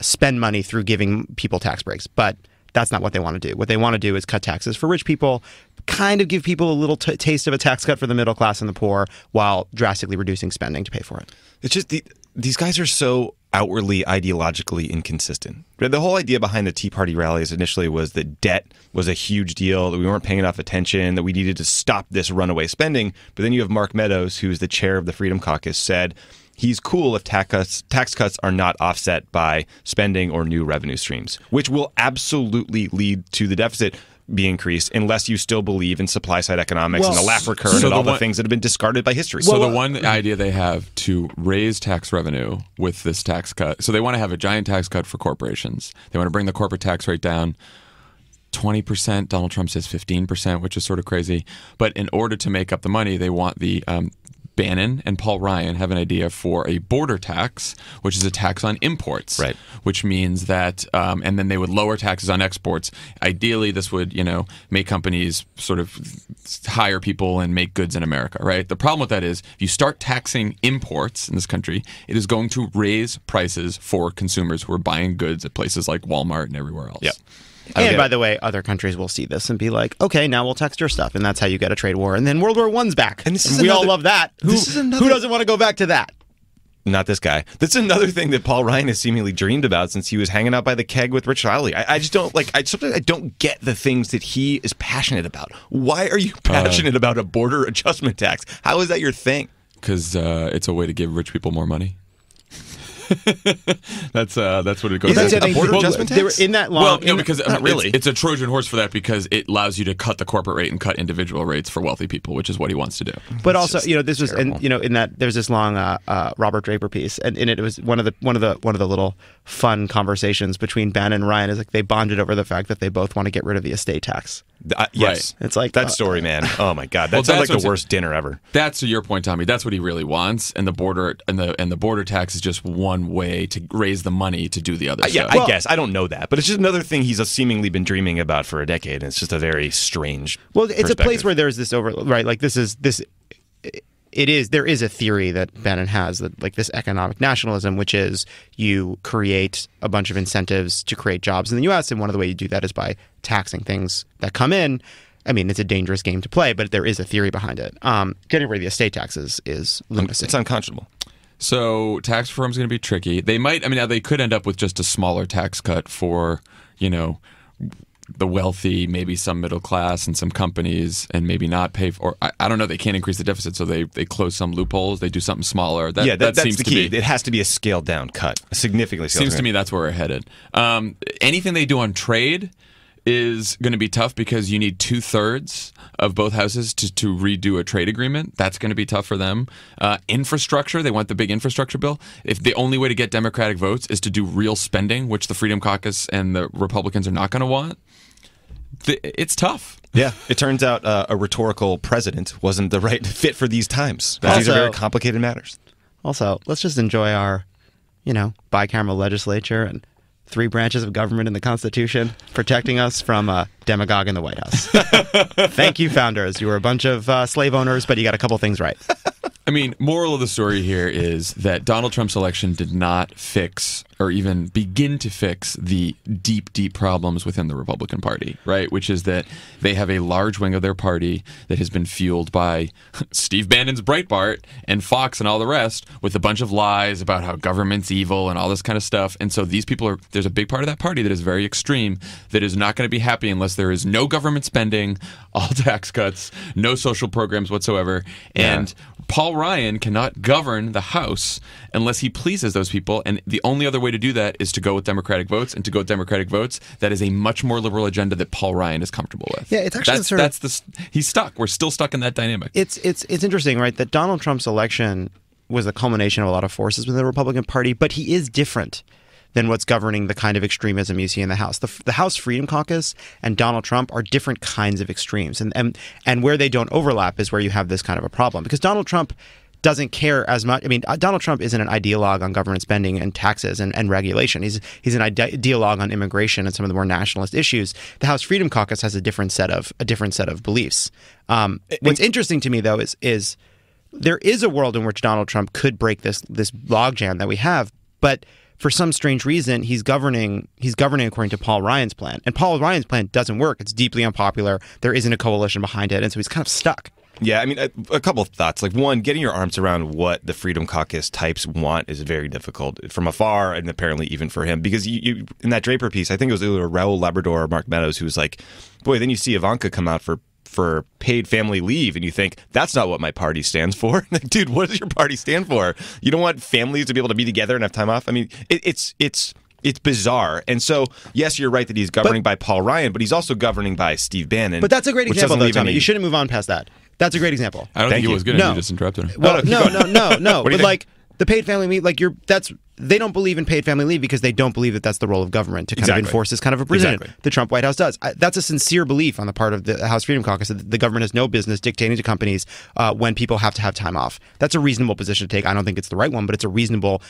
spend money through giving people tax breaks. But that's not what they want to do. What they want to do is cut taxes for rich people, kind of give people a little taste of a tax cut for the middle class and the poor, while drastically reducing spending to pay for it. It's just these guys are so outwardly ideologically inconsistent. The whole idea behind the Tea Party rallies initially was that debt was a huge deal, that we weren't paying enough attention, that we needed to stop this runaway spending. But then you have Mark Meadows, who's the chair of the Freedom Caucus, said he's cool if tax cuts are not offset by spending or new revenue streams, which will absolutely lead to the deficit be increased unless you still believe in supply-side economics and the Laffer curve and all the things that have been discarded by history. So the one idea they have to raise tax revenue with this tax cut, so they want to have a giant tax cut for corporations. They want to bring the corporate tax rate down 20%. Donald Trump says 15%, which is sort of crazy. But in order to make up the money, they want the Bannon and Paul Ryan have an idea for a border tax, which is a tax on imports, right? Which means that, and then they would lower taxes on exports. Ideally, this would, make companies sort of hire people and make goods in America, right? The problem with that is, if you start taxing imports in this country, it is going to raise prices for consumers who are buying goods at places like Walmart and everywhere else. Yep. And by the way, other countries will see this and be like, okay, now we'll tax your stuff. And that's how you get a trade war. And then World War I's back. And we all love that. Who doesn't want to go back to that? Not this guy. That's another thing that Paul Ryan has seemingly dreamed about since he was hanging out by the keg with Rich Riley. I just don't sometimes I don't get the things that he is passionate about. Why are you passionate about a border adjustment tax? How is that your thing? Because it's a way to give rich people more money. That's what it goes. That's to. it. a border adjustment They were tax? in that law. Well, no, because not really. it's a Trojan horse for that because it allows you to cut the corporate rate and cut individual rates for wealthy people, which is what he wants to do. But also, this was, terrible. and in that there's this long Robert Draper piece, and in it was one of the little fun conversations between Ben and Ryan is like they bonded over the fact that they both want to get rid of the estate tax. Yes, It's like that story, man. Oh my god, that Well, sounds that's like the what's- worst dinner ever. That's to your point, Tommy. That's what he really wants, and the border and the border tax is just one way to raise the money to do the other Yeah, stuff. I guess I don't know that, but it's just another thing he's seemingly been dreaming about for a decade, and it's just a very strange. Well, it's a place perspective. where there's this right. Like this is this. There is a theory that Bannon has that like this economic nationalism, which is you create a bunch of incentives to create jobs in the U.S. and one of the way you do that is by taxing things that come in. I mean, it's a dangerous game to play, but there is a theory behind it. Getting rid of the estate taxes is lunacy. It's unconscionable. So tax reform is going to be tricky. They might. I mean, they could end up with just a smaller tax cut for the wealthy, maybe some middle class and some companies, and maybe not pay for. I don't know. They can't increase the deficit, so they close some loopholes. They do something smaller. That that's seems the to key. be. It has to be a scaled down cut, a significantly scaled Seems down. to me that's where we're headed. Anything they do on trade is going to be tough because you need 2/3 of both houses to redo a trade agreement. That's going to be tough for them. Infrastructure, they want the big infrastructure bill. If the only way to get Democratic votes is to do real spending, which the Freedom Caucus and the Republicans are not going to want, it's tough. Yeah, it turns out a rhetorical president wasn't the right fit for these times. These are very complicated matters. Also, let's just enjoy our, bicameral legislature and 3 branches of government in the Constitution protecting us from a demagogue in the White House. Thank you, founders. You were a bunch of slave owners, but you got a couple things right. I mean, moral of the story here is that Donald Trump's election did not fix or even begin to fix the deep, deep problems within the Republican Party, right? Which is that they have a large wing of their party that has been fueled by Steve Bannon's Breitbart and Fox and all the rest with a bunch of lies about how government's evil and all this kind of stuff. And so these people there's a big part of that party that is very extreme that is not going to be happy unless there is no government spending, all tax cuts, no social programs whatsoever. And Paul Ryan cannot govern the House unless he pleases those people. And the only other way to do that is to go with Democratic votes. And to go with Democratic votes, that is a much more liberal agenda that Paul Ryan is comfortable with. Yeah, it's actually he's stuck. We're still stuck in that dynamic. It's interesting, right, that Donald Trump's election was a culmination of a lot of forces within the Republican Party, but he is different than what's governing the kind of extremism you see in the House. The House Freedom Caucus and Donald Trump are different kinds of extremes. And where they don't overlap is where you have this kind of a problem. Because Donald Trump doesn't care as much. I mean, Donald Trump isn't an ideologue on government spending and taxes and regulation. He's an ideologue on immigration and some of the more nationalist issues. The House Freedom Caucus has a different set of beliefs. What's interesting to me, though, is there is a world in which Donald Trump could break this logjam that we have, but for some strange reason, he's governing according to Paul Ryan's plan. And Paul Ryan's plan doesn't work. It's deeply unpopular. There isn't a coalition behind it. And so he's kind of stuck. Yeah, I mean, a couple of thoughts. Like, one, getting your arms around what the Freedom Caucus types want is very difficult from afar, and apparently even for him. Because you in that Draper piece, I think it was either Raul Labrador or Mark Meadows who was like, boy, then you see Ivanka come out for paid family leave, and you think, that's not what my party stands for. Like, dude, what does your party stand for? You don't want families to be able to be together and have time off? I mean, it's bizarre. And so, yes, you're right that he's governing by Paul Ryan, but he's also governing by Steve Bannon. But that's a great which example, doesn't though, leave Tommy. any- You shouldn't move on past that. That's a great example. I don't think he was good. No. You just interrupted him. Well, no. What do But you like the paid family leave, they don't believe in paid family leave because they don't believe that that's the role of government to kind of enforce this kind of a precedent. Exactly. The Trump White House does. That's a sincere belief on the part of the House Freedom Caucus that the government has no business dictating to companies when people have to have time off. That's a reasonable position to take. I don't think it's the right one, but it's a reasonable,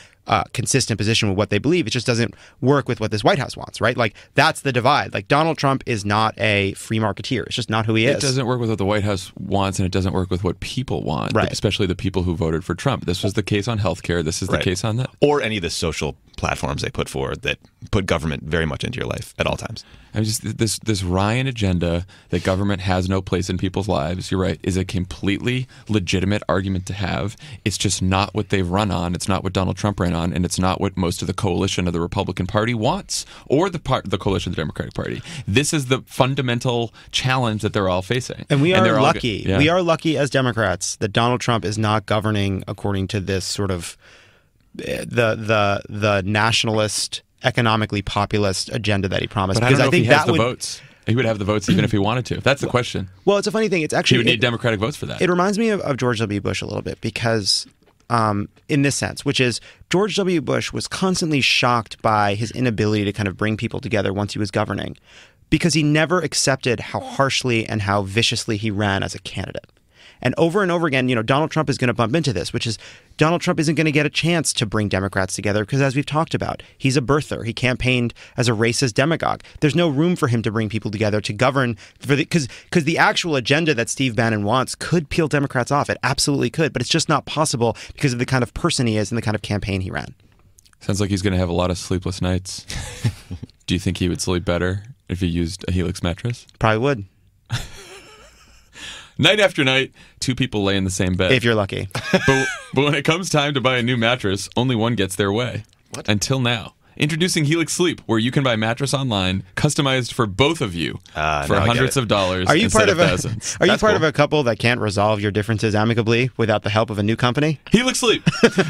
consistent position with what they believe. It just doesn't work with what this White House wants, right? Like, that's the divide. Like, Donald Trump is not a free marketeer. It's just not who he is. It doesn't work with what the White House wants, and it doesn't work with what people want, right. Especially the people who voted for Trump. This was the case on healthcare. This is the case on that. Or any of the social platforms they put forward that put government very much into your life at all times. I mean, just this Ryan agenda that government has no place in people's lives, you're right, is a completely legitimate argument to have. It's just not what they've run on. It's not what Donald Trump ran on, and it's not what most of the coalition of the Republican Party wants, or the coalition of the Democratic Party. This is the fundamental challenge that they're all facing. And we are they're lucky. We are lucky as Democrats that Donald Trump is not governing according to this sort of the nationalist, economically populist agenda that he promised. But I don't know I think if he has that the votes. He would have the votes even if he wanted to. That's the question. Well, it's a funny thing. It's He actually would need Democratic votes for that. It reminds me of George W. Bush a little bit because, in this sense, which is George W. Bush was constantly shocked by his inability to kind of bring people together once he was governing, because he never accepted how harshly and how viciously he ran as a candidate. And over again, Donald Trump is going to bump into this, which is Donald Trump isn't going to get a chance to bring Democrats together because, as we've talked about, he's a birther. He campaigned as a racist demagogue. There's no room for him to bring people together to govern because the actual agenda that Steve Bannon wants could peel Democrats off. It absolutely could, but it's just not possible because of the kind of person he is and the kind of campaign he ran. Sounds like he's going to have a lot of sleepless nights. Do you think he would sleep better if he used a Helix mattress? Probably would. Night after night, two people lay in the same bed. If you're lucky. But when it comes time to buy a new mattress, only one gets their way. What? Until now. Introducing Helix Sleep, where you can buy a mattress online, customized for both of you for hundreds of dollars instead of thousands. Are you part of a couple that can't resolve your differences amicably without the help of a new company? Helix Sleep.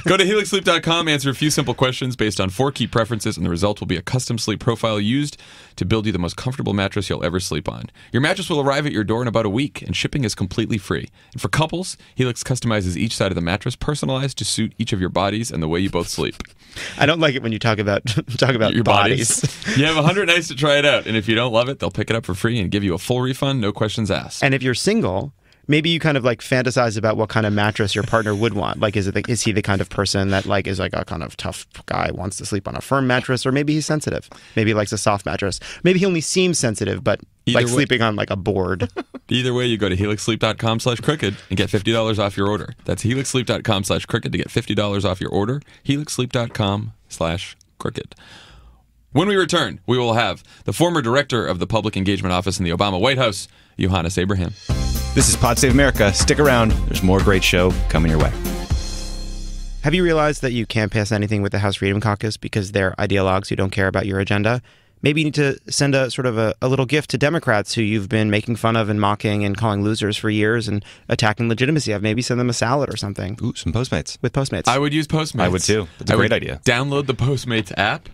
Go to helixsleep.com, answer a few simple questions based on 4 key preferences, and the result will be a custom sleep profile used to build you the most comfortable mattress you'll ever sleep on. Your mattress will arrive at your door in about a week, and shipping is completely free. And for couples, Helix customizes each side of the mattress, personalized to suit each of your bodies and the way you both sleep. I don't like it when you talk about your bodies. You have 100 nights to try it out, and if you don't love it, they'll pick it up for free and give you a full refund, no questions asked. And if you're single, maybe you kind of like fantasize about what kind of mattress your partner would want. Like, is he the kind of person that like is like a kind of tough guy, wants to sleep on a firm mattress, or maybe he's sensitive. Maybe he likes a soft mattress. Maybe he only seems sensitive, but sleeping on like a board. Either way, you go to helixsleep.com/crooked and get $50 off your order. That's helixsleep.com/crooked to get $50 off your order. helixsleep.com/crooked. When we return, we will have the former director of the Public Engagement Office in the Obama White House, Yohannes Abraham. This is Pod Save America. Stick around. There's more great show coming your way. Have you realized that you can't pass anything with the House Freedom Caucus because they're ideologues who don't care about your agenda? Maybe you need to send a sort of a little gift to Democrats who you've been making fun of and mocking and calling losers for years and attacking legitimacy of. Maybe send them a salad or something. Ooh, some Postmates. With Postmates. I would use Postmates. I would too. It's a great idea. Download the Postmates app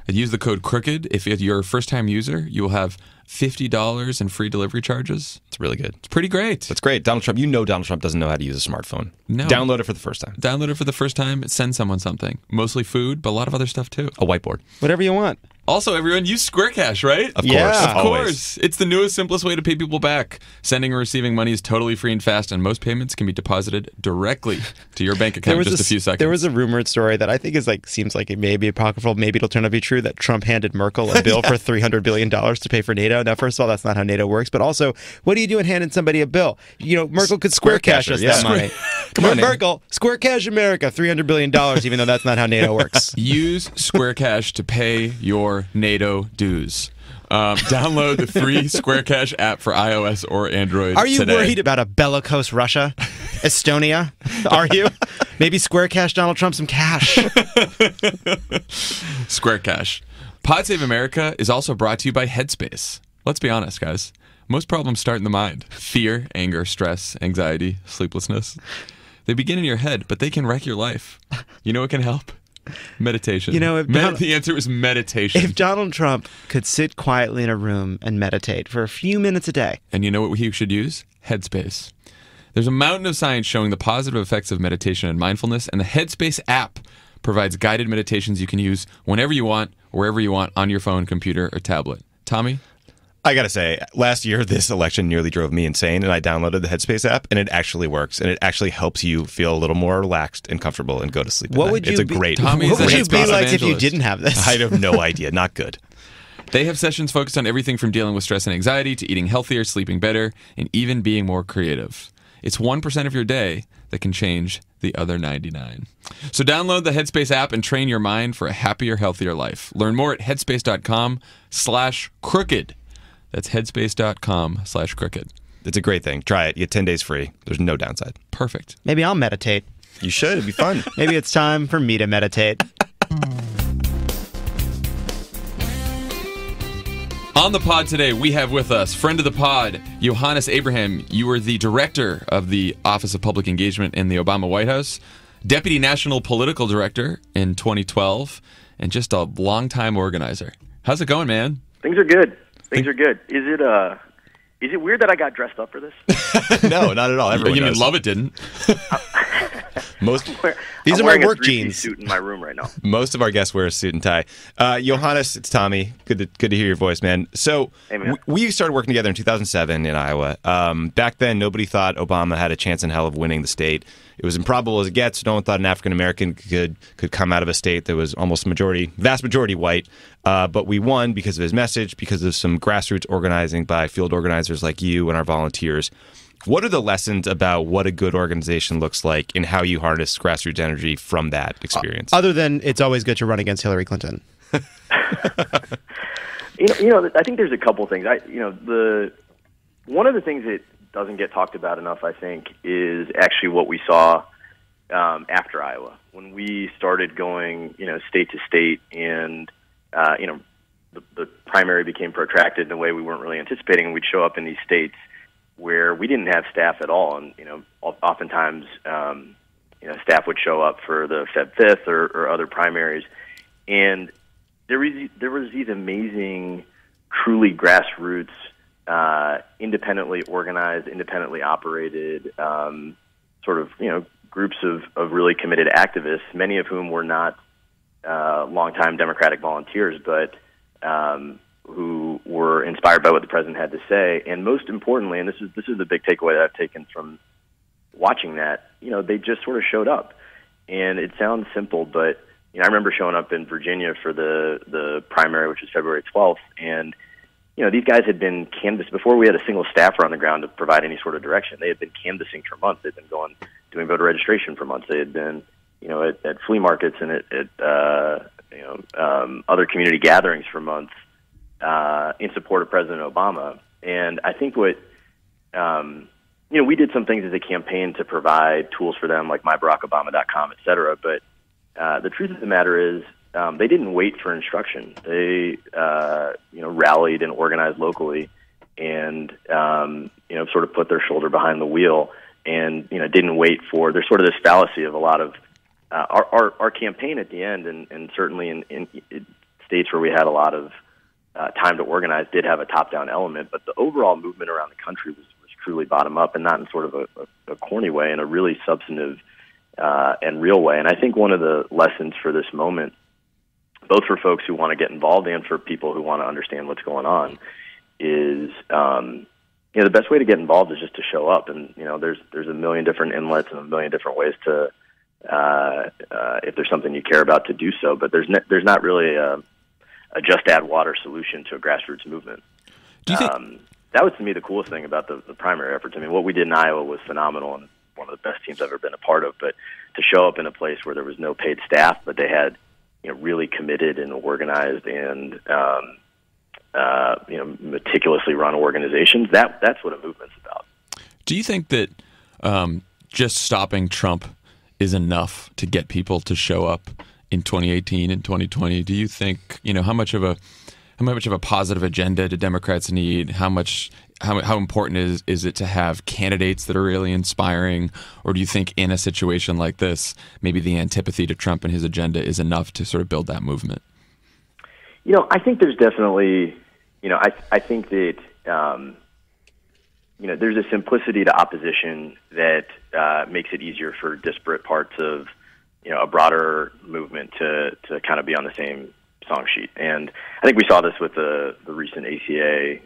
and use the code CROOKED. If you're a first-time user, you will have $50 in free delivery charges. It's really good. It's pretty great. That's great. Donald Trump doesn't know how to use a smartphone. No. Download it for the first time. Download it for the first time. Send someone something. Mostly food, but a lot of other stuff too. A whiteboard. Whatever you want. Also, everyone, use Square Cash, right? Of course. Yeah. Of course. It's the newest, simplest way to pay people back. Sending or receiving money is totally free and fast, and most payments can be deposited directly to your bank account in just a few seconds. There was a rumored story that I think seems like it may be apocryphal. Maybe it'll turn out to be true that Trump handed Merkel a bill for $300 billion to pay for NATO. Now, first of all, that's not how NATO works. But also, what do you do in handing somebody a bill? Merkel could Square Cash us that money. Come on, Merkel, Square Cash America, $300 billion, even though that's not how NATO works. Use Square Cash to pay your NATO dues. Download the free Square Cash app for iOS or Android Are you today. worried about a bellicose Russia? Estonia? Are you? Maybe Square Cash Donald Trump some cash. Square Cash. Pod Save America is also brought to you by Headspace. Let's be honest, guys. Most problems start in the mind. Fear, anger, stress, anxiety, sleeplessness. They begin in your head, but they can wreck your life. You know what can help? Meditation. The answer is meditation. If Donald Trump could sit quietly in a room and meditate for a few minutes a day. And you know what he should use? Headspace. There's a mountain of science showing the positive effects of meditation and mindfulness, and the Headspace app provides guided meditations you can use whenever you want, wherever you want, on your phone, computer, or tablet. Tommy? I got to say, last year, this election nearly drove me insane, and I downloaded the Headspace app, and it actually works, and it actually helps you feel a little more relaxed and comfortable and go to sleep. What would you be like if you didn't have this? I have no idea. Not good. They have sessions focused on everything from dealing with stress and anxiety to eating healthier, sleeping better, and even being more creative. It's 1% of your day that can change the other 99. So download the Headspace app and train your mind for a happier, healthier life. Learn more at headspace.com/crooked. That's headspace.com/crooked. It's a great thing. Try it. You get 10 days free. There's no downside. Perfect. Maybe I'll meditate. You should. It'd be fun. Maybe it's time for me to meditate. On the pod today, we have with us friend of the pod, Yohannes Abraham. You were the director of the Office of Public Engagement in the Obama White House. deputy national political director in 2012, and just a longtime organizer. How's it going, man? Things are good. Things are good. Is it weird that I got dressed up for this? No, not at all. Everyone You mean does. Lovett didn't? These are my work jeans. Suit in my room right now. Most of our guests wear a suit and tie. Yohannes, it's Tommy. Good to hear your voice, man. So Hey, man. we started working together in 2007 in Iowa. Back then, nobody thought Obama had a chance in hell of winning the state. It was improbable as it gets. No one thought an African American could come out of a state that was almost vast majority white. But we won because of his message, because of some grassroots organizing by field organizers like you and our volunteers. What are the lessons about what a good organization looks like and how you harness grassroots energy from that experience? Other than it's always good to run against Hillary Clinton. You know, I think there's a couple things. One of the things that doesn't get talked about enough, I think, is actually what we saw after Iowa when we started going, state to state, and the primary became protracted in a way we weren't really anticipating, and we'd show up in these states where we didn't have staff at all, and oftentimes staff would show up for the Feb 5th or other primaries, and there was these amazing, truly grassroots, independently organized, independently operated, groups of really committed activists, many of whom were not longtime Democratic volunteers, but who were inspired by what the president had to say. And most importantly, and this is the big takeaway that I've taken from watching that, they just sort of showed up. And it sounds simple, but I remember showing up in Virginia for the primary, which was February 12th, and these guys had been canvassed before we had a single staffer on the ground to provide any sort of direction. They had been canvassing for months. They'd been doing voter registration for months. They had been, at flea markets and at other community gatherings for months in support of President Obama. And I think what we did some things as a campaign to provide tools for them, like mybarackobama.com, et cetera. But the truth of the matter is, they didn't wait for instruction. They, rallied and organized locally, and sort of put their shoulder behind the wheel, and didn't wait for. There's sort of this fallacy of a lot of our campaign at the end, and certainly in states where we had a lot of time to organize, did have a top-down element, but the overall movement around the country was truly bottom-up, and not in sort of a corny way, in a really substantive and real way. And I think one of the lessons for this moment, both for folks who want to get involved and for people who want to understand what's going on, is the best way to get involved is just to show up. And there's a million different inlets and a million different ways to, if there's something you care about, to do so. But there's not really a just add water solution to a grassroots movement. Do you think that was, to me, the coolest thing about the primary efforts? I mean, what we did in Iowa was phenomenal and one of the best teams I've ever been a part of. But to show up in a place where there was no paid staff, but they had really committed and organized and meticulously run organizations, that's what a movement's about. Do you think that just stopping Trump is enough to get people to show up in 2018 and 2020? Do you think how much of a positive agenda do Democrats need? How important is it to have candidates that are really inspiring? Or do you think in a situation like this, maybe the antipathy to Trump and his agenda is enough to sort of build that movement? I think there's definitely, I think that, there's a simplicity to opposition that makes it easier for disparate parts of, a broader movement to kind of be on the same song sheet. And I think we saw this with the recent ACA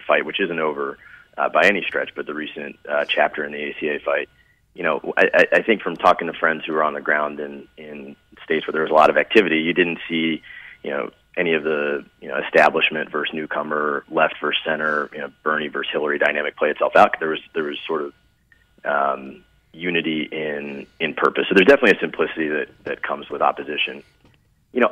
fight, which isn't over by any stretch, but the recent chapter in the ACA fight. I think from talking to friends who were on the ground in states where there was a lot of activity, you didn't see, any of the establishment versus newcomer, left versus center, Bernie versus Hillary dynamic play itself out. There was sort of unity in purpose. So there's definitely a simplicity that comes with opposition.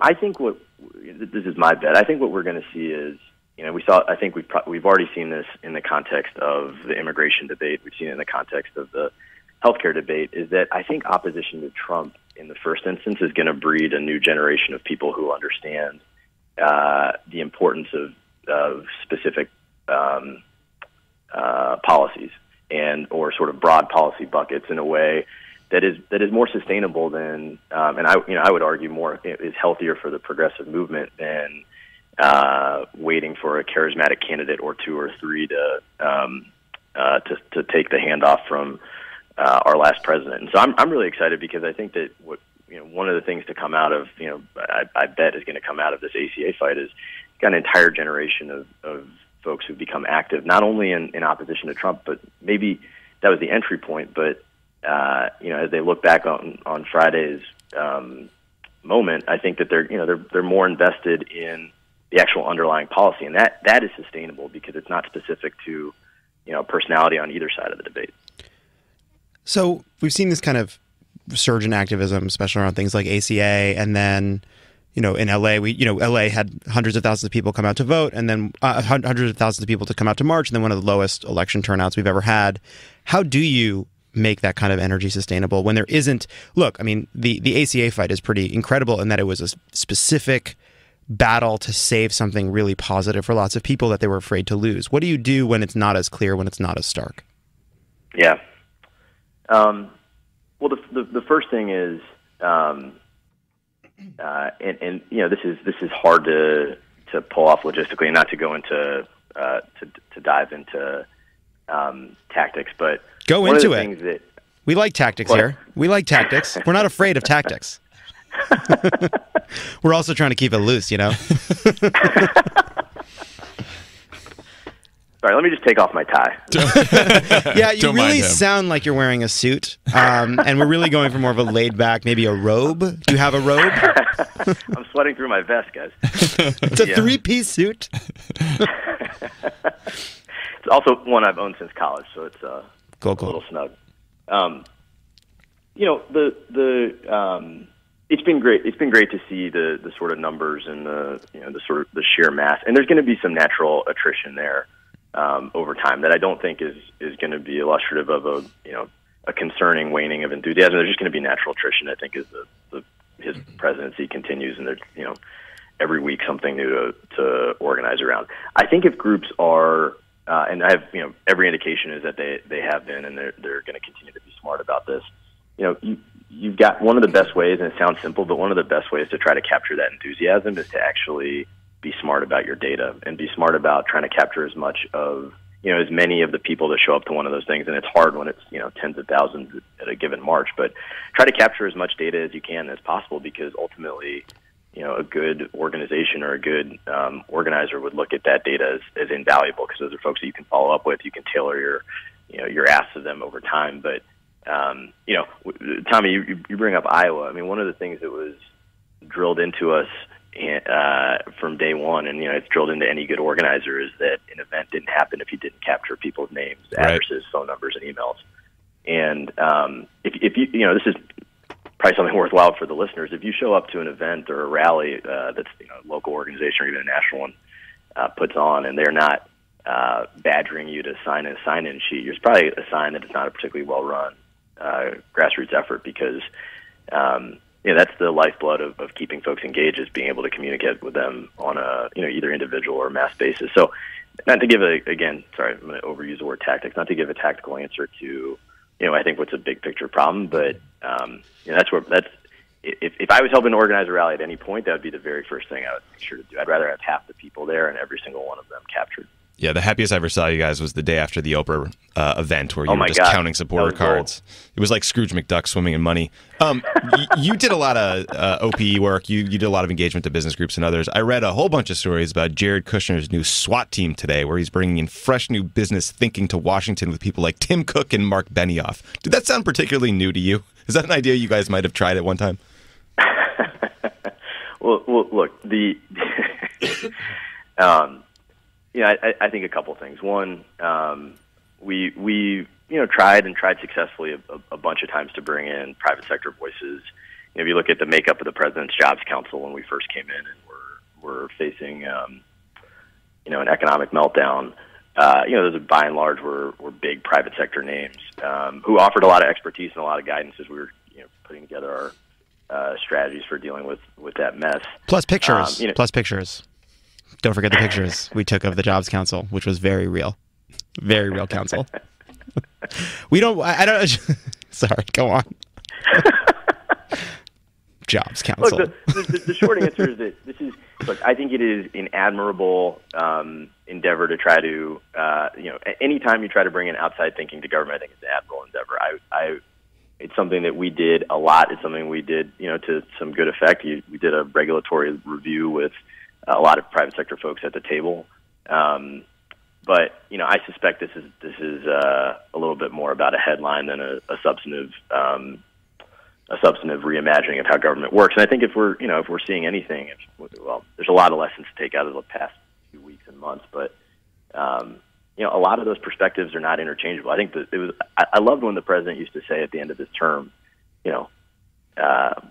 I think this is my bet. I think what we're going to see is, I think we've already seen this in the context of the immigration debate. We've seen it in the context of the healthcare debate, is that I think opposition to Trump in the first instance is going to breed a new generation of people who understand the importance of specific policies or sort of broad policy buckets in a way that is more sustainable than, and I would argue more is healthier for the progressive movement than waiting for a charismatic candidate or two or three to take the handoff from our last president. And so I'm really excited because I think that one of the things to come out of I bet is going to come out of this ACA fight is got an entire generation of folks who become active not only in opposition to Trump, but maybe that was the entry point, but as they look back on Friday's moment, I think that they're more invested in the actual underlying policy, and that is sustainable because it's not specific to personality on either side of the debate. So we've seen this kind of surge in activism, especially around things like ACA, and then in LA, LA had hundreds of thousands of people come out to vote, and then hundreds of thousands of people to come out to march, and then one of the lowest election turnouts we've ever had. How do you make that kind of energy sustainable when there isn't? Look, I mean, the ACA fight is pretty incredible in that it was a specific battle to save something really positive for lots of people that they were afraid to lose. What do you do when it's not as clear, when it's not as stark? Yeah. Well, the first thing is, this is hard to pull off logistically, and not to go into to dive into tactics, but go into it. We like tactics here. We like tactics. We're not afraid of tactics. We're also trying to keep it loose, Sorry, let me just take off my tie. Yeah, you really sound like you're wearing a suit, and we're really going for more of a laid-back, maybe a robe. Do you have a robe? I'm sweating through my vest, guys. It's a three-piece suit. It's also one I've owned since college, so it's cool. A little snug. It's been great. It's been great to see the sort of numbers and the the sheer mass. And there's going to be some natural attrition there over time that I don't think is going to be illustrative of a concerning waning of enthusiasm. There's just going to be natural attrition, I think, as his presidency continues, and there's every week something new to organize around. I think if groups are and I have every indication is that they have been, and they're going to continue to be smart about this. You've got one of the best ways, and it sounds simple, but one of the best ways to try to capture that enthusiasm is to actually be smart about your data and be smart about trying to capture as much of, as many of the people that show up to one of those things. And it's hard when it's, tens of thousands at a given march, but try to capture as much data as you can as possible, because ultimately, a good organization or a good organizer would look at that data as invaluable, because those are folks that you can follow up with. You can tailor your ask to them over time. But Tommy, you bring up Iowa. I mean, one of the things that was drilled into us from day one, and it's drilled into any good organizer, is that an event didn't happen if you didn't capture people's names, addresses, phone numbers, and emails. And if you, this is probably something worthwhile for the listeners. If you show up to an event or a rally that's a local organization or even a national one puts on, and they're not badgering you to sign a sign-in sheet, it's probably a sign that it's not a particularly well-run grassroots effort, because that's the lifeblood of keeping folks engaged, is being able to communicate with them on a either individual or mass basis. So, not to give I'm going to overuse the word tactics, not to give a tactical answer to I think what's a big picture problem, but if I was helping to organize a rally at any point, that would be the very first thing I would make sure to do. I'd rather have half the people there and every single one of them captured. Yeah, the happiest I ever saw you guys was the day after the Oprah event, where you were just counting supporter cards. It was like Scrooge McDuck swimming in money. You did a lot of OPE work. You did a lot of engagement to business groups and others. I read a whole bunch of stories about Jared Kushner's new SWAT team today, where he's bringing in fresh new business thinking to Washington with people like Tim Cook and Mark Benioff. Did that sound particularly new to you? Is that an idea you guys might have tried at one time? Well, look, I think a couple things. One, we tried successfully a bunch of times to bring in private sector voices. If you look at the makeup of the President's Jobs Council when we first came in, and we're facing an economic meltdown, those are by and large were big private sector names who offered a lot of expertise and a lot of guidance as we were putting together our strategies for dealing with that mess. Plus pictures. Plus pictures. Don't forget the pictures we took of the Jobs Council, which was very real council. I don't. Sorry, go on. Jobs Council. Look, the short answer is that I think it is an admirable endeavor to try to, anytime you try to bring in outside thinking to government, I think it's an admirable endeavor. It's something that we did a lot. It's something we did, to some good effect. We did a regulatory review with a lot of private sector folks at the table. But I suspect this is a little bit more about a headline than a substantive reimagining of how government works. And I think if we're seeing anything, there's a lot of lessons to take out of the past few weeks and months. But a lot of those perspectives are not interchangeable. I think that I loved when the president used to say at the end of his term,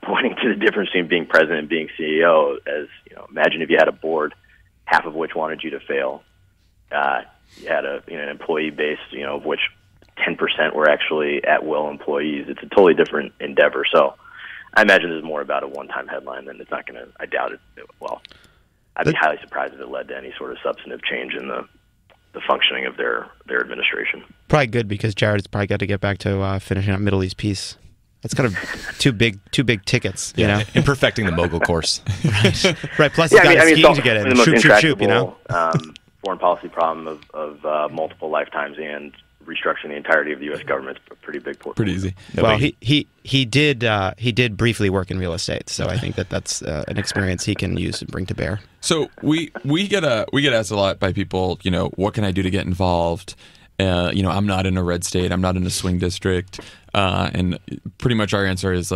pointing to the difference between being president and being CEO. As imagine if you had a board, half of which wanted you to fail. You had an employee base, of which 10% were actually at-will employees. It's a totally different endeavor. So I imagine this is more about a one-time headline than it's not going to, I doubt it. Well, I'd be highly surprised if it led to any sort of substantive change in the functioning of their administration. Probably good, because Jared's probably got to get back to finishing up Middle East peace. That's kind of two big tickets, and perfecting the mogul course. Right. Plus, he's got skiing to get in. The most intractable foreign policy problem of multiple lifetimes and restructuring the entirety of the U.S. government is a pretty big portfolio. Pretty easy. Well, he did briefly work in real estate, so I think that's an experience he can use and bring to bear. So we get asked a lot by people, what can I do to get involved? I'm not in a red state. I'm not in a swing district. And pretty much our answer is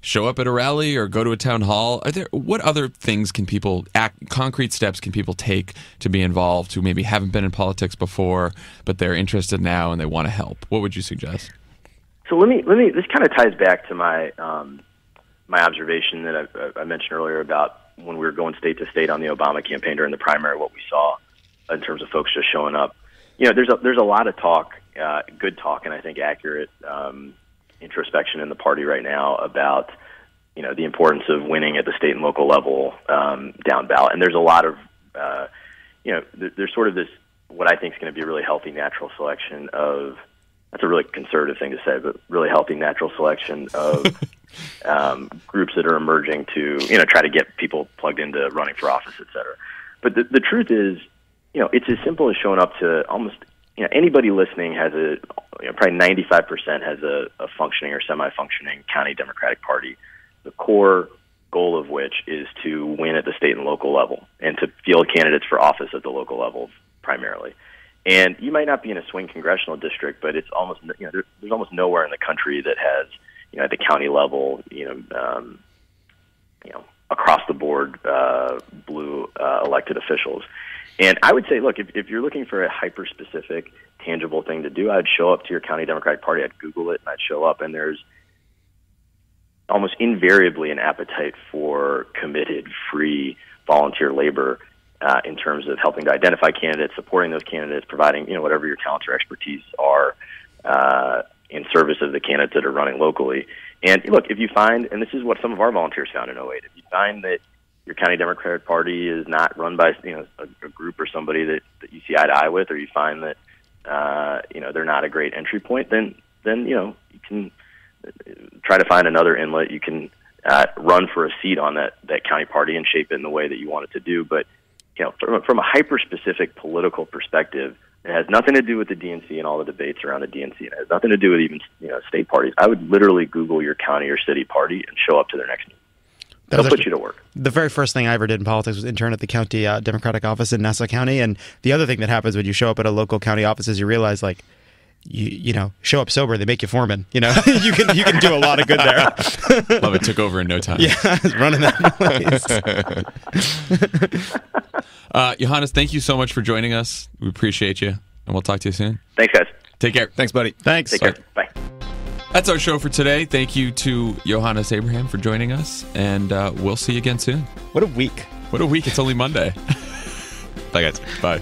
show up at a rally or go to a town hall. What other things can people concrete steps can people take to be involved who maybe haven't been in politics before, but they're interested now and they want to help? What would you suggest? So let me. This kind of ties back to my observation that I mentioned earlier about when we were going state to state on the Obama campaign during the primary, what we saw in terms of folks just showing up. There's a lot of talk, good talk, and I think accurate introspection in the party right now about the importance of winning at the state and local level down ballot. And there's a lot of there's sort of this what I think is going to be a really healthy natural selection of. That's a really conservative thing to say, but really healthy natural selection of groups that are emerging to try to get people plugged into running for office, et cetera. But the truth is, it's as simple as showing up to almost anybody listening has probably 95% has a functioning or semi-functioning county Democratic Party. The core goal of which is to win at the state and local level and to field candidates for office at the local level primarily. And you might not be in a swing congressional district, but it's almost there's almost nowhere in the country that has at the county level across the board blue elected officials. And I would say, look, if you're looking for a hyper-specific, tangible thing to do, I'd show up to your county Democratic Party, I'd Google it, and I'd show up, and there's almost invariably an appetite for committed, free, volunteer labor in terms of helping to identify candidates, supporting those candidates, providing whatever your talents or expertise are in service of the candidates that are running locally. And look, if you find, and this is what some of our volunteers found in 2008, if you find that your county Democratic Party is not run by a group or somebody that you see eye to eye with, or you find that they're not a great entry point, then you can try to find another inlet. You can run for a seat on that county party and shape it in the way that you want it to do. But from a hyper-specific political perspective, it has nothing to do with the DNC and all the debates around the DNC. It has nothing to do with even state parties. I would literally Google your county or city party and show up to their next meeting. They'll put you to work. The very first thing I ever did in politics was intern at the county Democratic office in Nassau County. And the other thing that happens when you show up at a local county office is you realize, you show up sober, they make you foreman. you can do a lot of good there. Lovett took over in no time. Yeah, I was running that place. Yohannes, thank you so much for joining us. We appreciate you, and we'll talk to you soon. Thanks, guys. Take care. Thanks, buddy. Thanks. Take care. Bye. That's our show for today. Thank you to Yohannes Abraham for joining us, and we'll see you again soon. What a week. What a week. It's only Monday. Bye, guys. Bye.